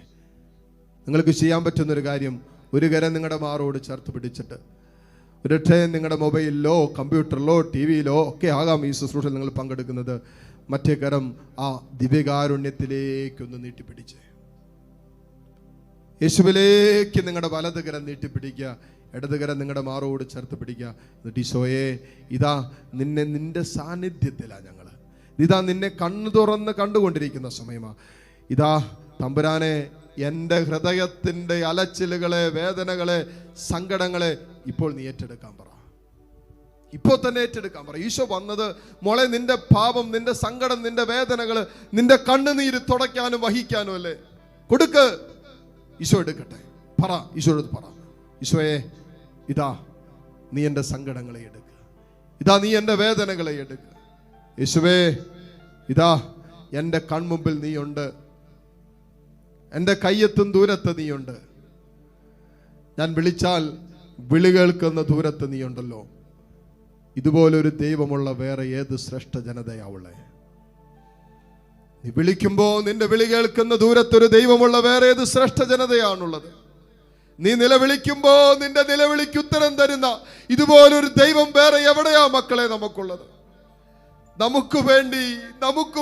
നിങ്ങൾക്ക് ചെയ്യാൻ പറ്റുന്നൊരു കാര്യം, ഒരു കരം നിങ്ങളുടെ മാറോട് ചേർത്ത് പിടിച്ചിട്ട്, ഒരൊറ്റ നിങ്ങളുടെ മൊബൈലിലോ കമ്പ്യൂട്ടറിലോ TV-യിലോ ഒക്കെ ആകാം ഈ ശുശ്രൂഷയിൽ നിങ്ങൾ പങ്കെടുക്കുന്നത്, മറ്റേ കരം ആ ദിവ്യകാരുണ്യത്തിലേക്കൊന്ന് നീട്ടിപ്പിടിച്ച് യേശുവിലേക്ക് നിങ്ങളുടെ വലത് കരം നീട്ടിപ്പിടിക്കുക, ഇടത് കരം നിങ്ങളുടെ മാറോട് ചേർത്ത് പിടിക്കുക. എന്നിട്ട് ഈശോയെ, ഇതാ നിന്റെ സാന്നിധ്യത്തിലാണ് ഞങ്ങൾ, ഇതാ നിന്നെ കണ്ണു തുറന്ന് കണ്ടുകൊണ്ടിരിക്കുന്ന സമയമാണ്. ഇതാ തമ്പുരാനെ, എൻ്റെ ഹൃദയത്തിൻ്റെ അലച്ചിലുകളെ, വേദനകളെ, സങ്കടങ്ങളെ ഇപ്പോൾ നീ ഏറ്റെടുക്കാൻ പറ, ഇപ്പോൾ തന്നെ ഏറ്റെടുക്കാൻ പറ. ഈശോ വന്നത് മോളെ നിന്റെ പാപം, നിന്റെ സങ്കടം, നിന്റെ വേദനകൾ, നിന്റെ കണ്ണുനീര് തുടയ്ക്കാനും വഹിക്കാനും അല്ലേ? കൊടുക്ക്, ഈശോ എടുക്കട്ടെ. പറ, ഈശോയോട് പറ, ഈശോയെ, ഇതാ നീ എൻ്റെ സങ്കടങ്ങളെ എടുക്കുക, ഇതാ നീ എൻ്റെ വേദനകളെ എടുക്കുക. യേശുവേ, ഇതാ എൻ്റെ കൺമുമ്പിൽ നീയുണ്ട്, എൻ്റെ കയ്യെത്തും ദൂരത്ത് നീയുണ്ട്, ഞാൻ വിളിച്ചാൽ വിളി കേൾക്കുന്ന ദൂരത്ത് നീയുണ്ടല്ലോ. ഇതുപോലൊരു ദൈവമുള്ള വേറെ ഏത് ശ്രേഷ്ഠ ജനതയാവുള്ളേ? നീ വിളിക്കുമ്പോ നിന്റെ വിളി കേൾക്കുന്ന ദൂരത്തൊരു ദൈവമുള്ള വേറെ ഏത് ശ്രേഷ്ഠ ജനതയാണുള്ളത്? നീ നിലവിളിക്കുമ്പോ നിന്റെ നിലവിളിക്ക് ഉത്തരം തരുന്ന ഇതുപോലൊരു ദൈവം വേറെ എവിടെയാ മക്കളെ നമുക്കുള്ളത്? നമുക്ക്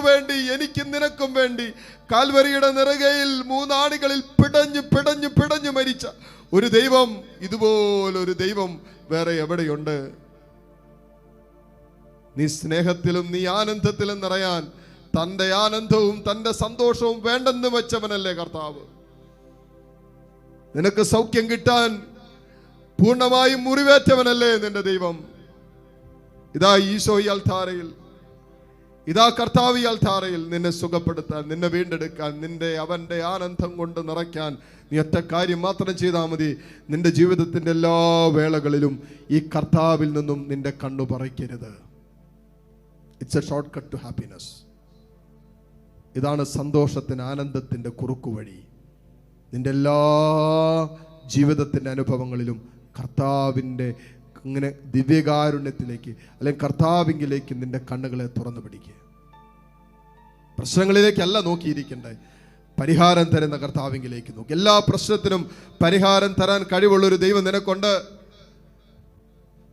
വേണ്ടി എനിക്കും നിനക്കും വേണ്ടി കാൽവരിയുടെ നെറുകയിൽ 3 ആണികളിൽ പിടഞ്ഞു മരിച്ച ഒരു ദൈവം, ഇതുപോലൊരു ദൈവം വേറെ എവിടെയുണ്ട്? നീ സ്നേഹത്തിലും നീ ആനന്ദത്തിലും നിറയാൻ തന്റെ ആനന്ദവും തന്റെ സന്തോഷവും വേണ്ടെന്ന് വെച്ചവനല്ലേ കർത്താവ്? നിനക്ക് സൗഖ്യം കിട്ടാൻ പൂർണ്ണമായും മുറിവേറ്റവനല്ലേ നിന്റെ ദൈവം? ഇതാ ഈശോ ഈ അൽത്താരയിൽ, ഇതാ കർത്താവ് ഈ അൽത്താരയിൽ നിന്നെ സുഖപ്പെടുത്താൻ, നിന്നെ വീണ്ടെടുക്കാൻ, അവന്റെ ആനന്ദം കൊണ്ട് നിറയ്ക്കാൻ നീ ഒറ്റ കാര്യം മാത്രം ചെയ്താൽ മതി. നിന്റെ ജീവിതത്തിന്റെ എല്ലാ വേളകളിലും ഈ കർത്താവിൽ നിന്നും നിന്റെ കണ്ണു പറിക്കരുത്. It's a shortcut to happiness. ഇതാണ് സന്തോഷത്തിന്, ആനന്ദത്തിന്റെ കുറുക്കുവഴി. നിന്റെ എല്ലാ ജീവിതത്തിന്റെ അനുഭവങ്ങളിലും കർത്താവിൻ്റെ ഇങ്ങനെ ദിവ്യകാരുണ്യത്തിലേക്ക് അല്ലെങ്കിൽ കർത്താവിങ്കിലേക്ക് നിന്റെ കണ്ണുകളെ തുറന്നു പിടിക്കുക. പ്രശ്നങ്ങളിലേക്കല്ല നോക്കിയിരിക്കണ്ടേ, പരിഹാരം തരുന്ന കർത്താവിങ്കിലേക്ക് നോക്കി. എല്ലാ പ്രശ്നത്തിനും പരിഹാരം തരാൻ കഴിവുള്ളൊരു ദൈവം നിനക്കുണ്ട്.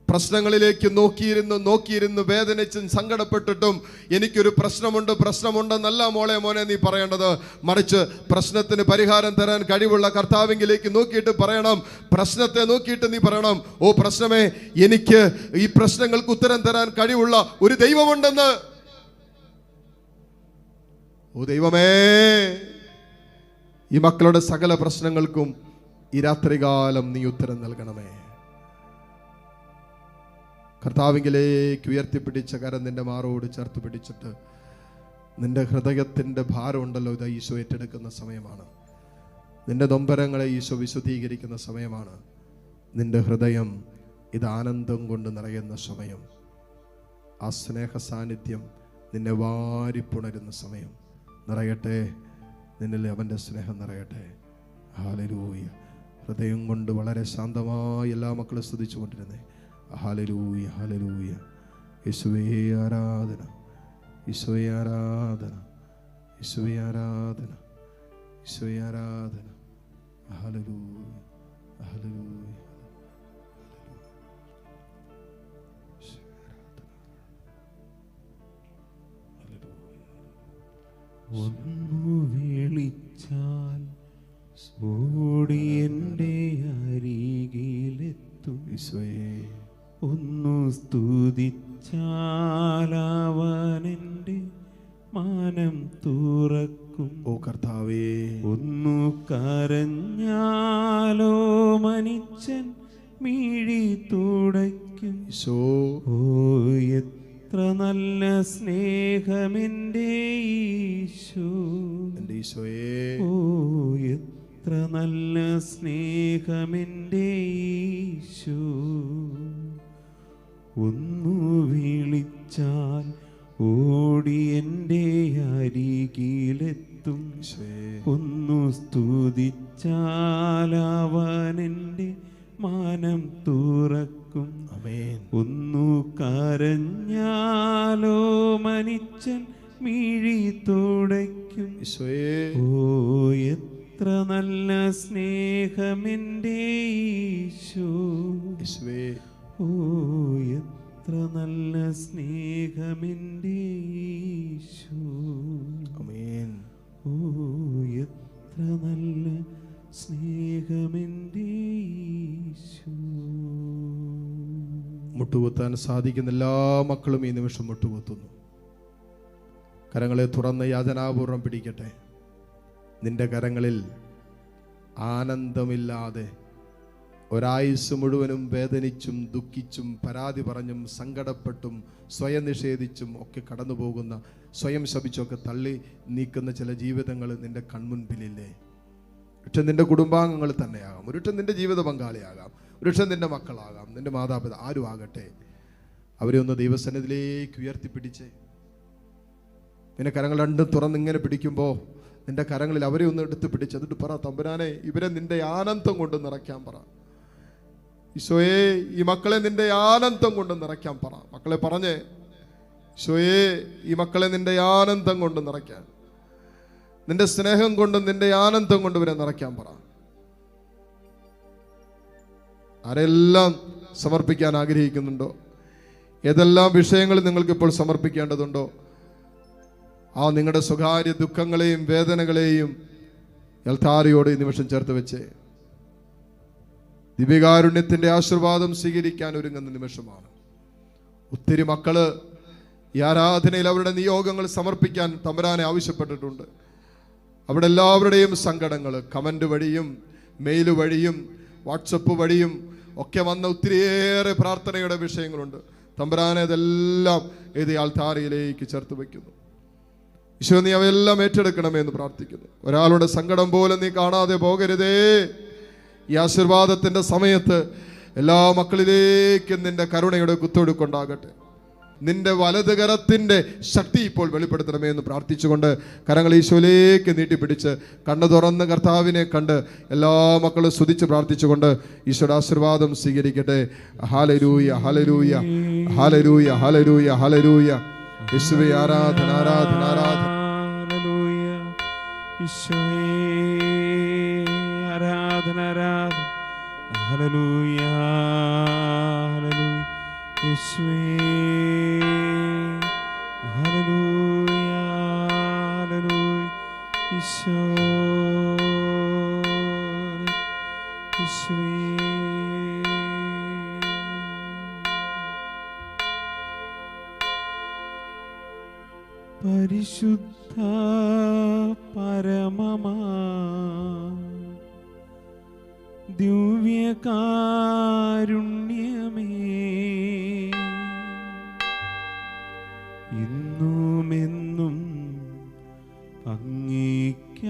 പ്രശ്നങ്ങളിലേക്ക് നോക്കിയിരുന്ന് വേദനിച്ചും സങ്കടപ്പെട്ടിട്ടും എനിക്കൊരു പ്രശ്നമുണ്ടെന്നല്ല മോനെ നീ പറയേണ്ടത്. മറിച്ച് പ്രശ്നത്തിന് പരിഹാരം തരാൻ കഴിവുള്ള കർത്താവിങ്കിലേക്ക് നോക്കിയിട്ട് പറയണം. പ്രശ്നത്തെ നോക്കിയിട്ട് നീ പറയണം, ഓ പ്രശ്നമേ, എനിക്ക് ഈ പ്രശ്നങ്ങൾക്ക് ഉത്തരം തരാൻ കഴിവുള്ള ഒരു ദൈവമുണ്ടെന്ന്. ഓ ദൈവമേ, ഈ മക്കളുടെ സകല പ്രശ്നങ്ങൾക്കും ഈ രാത്രികാലം നീ ഉത്തരം നൽകണമേ. കർത്താവിങ്കിലേക്ക് ഉയർത്തിപ്പിടിച്ച കരം നിന്റെ മാറോട് ചേർത്ത് പിടിച്ചിട്ട് നിന്റെ ഹൃദയത്തിൻ്റെ ഭാരമുണ്ടല്ലോ, ഇത് ഈശോ ഏറ്റെടുക്കുന്ന സമയമാണ്. നിന്റെ നൊമ്പരങ്ങളെ ഈശോ വിശുദ്ധീകരിക്കുന്ന സമയമാണ്. നിന്റെ ഹൃദയം ഇത് ആനന്ദം കൊണ്ട് നിറയുന്ന സമയം. ആ സ്നേഹ സാന്നിധ്യം നിന്നെ വാരിപ്പുണരുന്ന സമയം. നിറയട്ടെ, നിന്നിൽ അവൻ്റെ സ്നേഹം നിറയട്ടെ. ഹല്ലേലൂയ. ഹൃദയം കൊണ്ട് വളരെ ശാന്തമായി എല്ലാ മക്കളും സ്തുതിച്ചു കൊണ്ടിരുന്നേ. ഹല്ലേലൂയ, ഹല്ലേലൂയ. യേശുവേ ആരാധന, യേശുവേ ആരാധന, യേശുവേ ആരാധന, യേശുവേ ആരാധന. ഹല്ലേലൂയ, ഹല്ലേലൂയ. ഒന്നു വിളിച്ചാൽ ഓടി എൻ്റെ അരികിലെത്തും. ഒന്നു സ്തുതിച്ചാൽ അവനെൻ്റെ മാനം തുറക്കും. ഓ കർത്താവേ, ഒന്നു കരഞ്ഞാലോ മനുഷ്യൻ മിഴി തുടയ്ക്കും. ഓ എത്ര നല്ല സ്നേഹമെൻ്റെ ഈശോ, എൻ്റെ ഈശോയേ. ഓ എത്ര നല്ല സ്നേഹമെൻ്റെ ഈശോ. ഒന്നു വിളിച്ചാൽ ഓടി എൻ്റെ അരികിലെത്തും. ഒന്നു സ്തുതിച്ചാൽ അവനെൻ്റെ മാനം തുറക്കും. ഒന്നു കരഞ്ഞാലോ മനുഷ്യൻ മിഴി തുടയ്ക്കും. ഓ എത്ര നല്ല സ്നേഹമെൻ്റെ ഈശോ, ഓ എത്ര നല്ല സ്നേഹമെൻ്റെ ഈശോ. ഓ എത്ര നല്ല സ്നേഹമെൻ്റെ ഈശോ. മുട്ടുകുത്താൻ സാധിക്കുന്ന എല്ലാ മക്കളും ഈ നിമിഷം മുട്ടുകുത്തുന്നു. കരങ്ങളെ തുറന്ന് യാചനാപൂർവം പിടിക്കട്ടെ. നിന്റെ കരങ്ങളിൽ ആനന്ദമില്ലാതെ ഒരായുസ് മുഴുവനും വേദനിച്ചും ദുഃഖിച്ചും പരാതി പറഞ്ഞും സങ്കടപ്പെട്ടും സ്വയം നിഷേധിച്ചും ഒക്കെ കടന്നു പോകുന്ന, സ്വയം ശപിച്ചൊക്കെ തള്ളി നീക്കുന്ന ചില ജീവിതങ്ങൾ നിന്റെ കൺമുൻപിലില്ലേ? ഒരുപക്ഷെ നിന്റെ കുടുംബാംഗങ്ങൾ തന്നെയാകാം, ഒരുപക്ഷെ നിന്റെ ജീവിത പങ്കാളിയാകാം, ഒരുപക്ഷെ നിന്റെ മക്കളാകാം, നിന്റെ മാതാപിതാ ആരും ആകട്ടെ. അവരെ ഒന്ന് ദൈവസന്നിധിയിലേക്ക് ഉയർത്തിപ്പിടിച്ച് നിന്റെ കരങ്ങൾ രണ്ടും തുറന്നിങ്ങനെ പിടിക്കുമ്പോൾ നിന്റെ കരങ്ങളിൽ അവരെ ഒന്ന് എടുത്ത് പിടിച്ച് എന്നിട്ട് പറ, തമ്പുരാനെ, ഇവരെ നിന്റെ ആനന്ദം കൊണ്ട് നിറയ്ക്കാൻ പറ. ഈശോയെ, ഈ മക്കളെ നിന്റെ ആനന്ദം കൊണ്ട് നിറയ്ക്കാൻ പറ. മക്കളെ പറഞ്ഞേ, ഈശോയെ, ഈ മക്കളെ നിന്റെ ആനന്ദം കൊണ്ട് നിറയ്ക്കാൻ. നിന്റെ സ്നേഹം കൊണ്ടും നിന്റെ ആനന്ദം കൊണ്ടും ഇവരെ നിറയ്ക്കാൻ പറ. ആരെല്ലാം സമർപ്പിക്കാൻ ആഗ്രഹിക്കുന്നുണ്ടോ, ഏതെല്ലാം വിഷയങ്ങൾ നിങ്ങൾക്കിപ്പോൾ സമർപ്പിക്കേണ്ടതുണ്ടോ, ആ നിങ്ങളുടെ സ്വകാര്യ ദുഃഖങ്ങളെയും വേദനകളെയും എൽത്താരയോട് ഈ നിമിഷം ചേർത്ത് വെച്ച് ദിവ്യകാരുണ്യത്തിന്റെ ആശീർവാദം സ്വീകരിക്കാൻ ഒരുങ്ങുന്ന നിമിഷമാണ്. ഒത്തിരി മക്കള് ഈ ആരാധനയിൽ അവരുടെ നിയോഗങ്ങൾ സമർപ്പിക്കാൻ തമ്പുരാനെ ആവശ്യപ്പെട്ടിട്ടുണ്ട്. അവിടെ എല്ലാവരുടെയും സങ്കടങ്ങൾ കമന്റ് വഴിയും മെയിൽ വഴിയും വാട്സപ്പ് വഴിയും ഒക്കെ വന്ന ഒത്തിരിയേറെ പ്രാർത്ഥനയുടെ വിഷയങ്ങളുണ്ട്. തമ്പുരാനെ ഇതെല്ലാം ഏത് ആൾത്താരയിലേക്ക് ചേർത്ത് വയ്ക്കുന്നു. ഈശോ, നീ അവയെല്ലാം ഏറ്റെടുക്കണമേ എന്ന് പ്രാർത്ഥിക്കുന്നു. ഒരാളുടെ സങ്കടം പോലും നീ കാണാതെ പോകരുതേ. ഈ ആശീർവാദത്തിന്റെ സമയത്ത് എല്ലാ മക്കളിലേക്കും നിന്റെ കരുണയുടെ കുത്തൊഴുക്കുണ്ടാകട്ടെ. നിന്റെ വലത് കരത്തിന്റെ ശക്തി ഇപ്പോൾ വെളിപ്പെടുത്തണമേ എന്ന് പ്രാർത്ഥിച്ചുകൊണ്ട് കരങ്ങൾ ഈശോയിലേക്ക് നീട്ടിപ്പിടിച്ച് കണ്ണു തുറന്ന് കർത്താവിനെ കണ്ട് എല്ലാ മക്കളും സ്തുതിച്ച് പ്രാർത്ഥിച്ചുകൊണ്ട് ഈശോയുടെ ആശീർവാദം സ്വീകരിക്കട്ടെ. ഹല്ലേലൂയ, ഹല്ലേലൂയ, ഹല്ലേലൂയ, ഹല്ലേലൂയ, ഹല്ലേലൂയ. യേശുവേ, ആരാധന, ആരാധന, ആരാധന. ആരാധന, ആരാധന. ഹല്ലേലൂയ, ഹല്ലേലൂയ. യേശുവേ, ഹല്ലേലൂയ, ഹല്ലേലൂയ. ഈശോ, യേശുവേ. പരിശുദ്ധ പരമമാ ദിവ്യകാരുണ്യമേ, ഇന്നുമെന്നും അങ്ങേയ്ക്കാരാധന.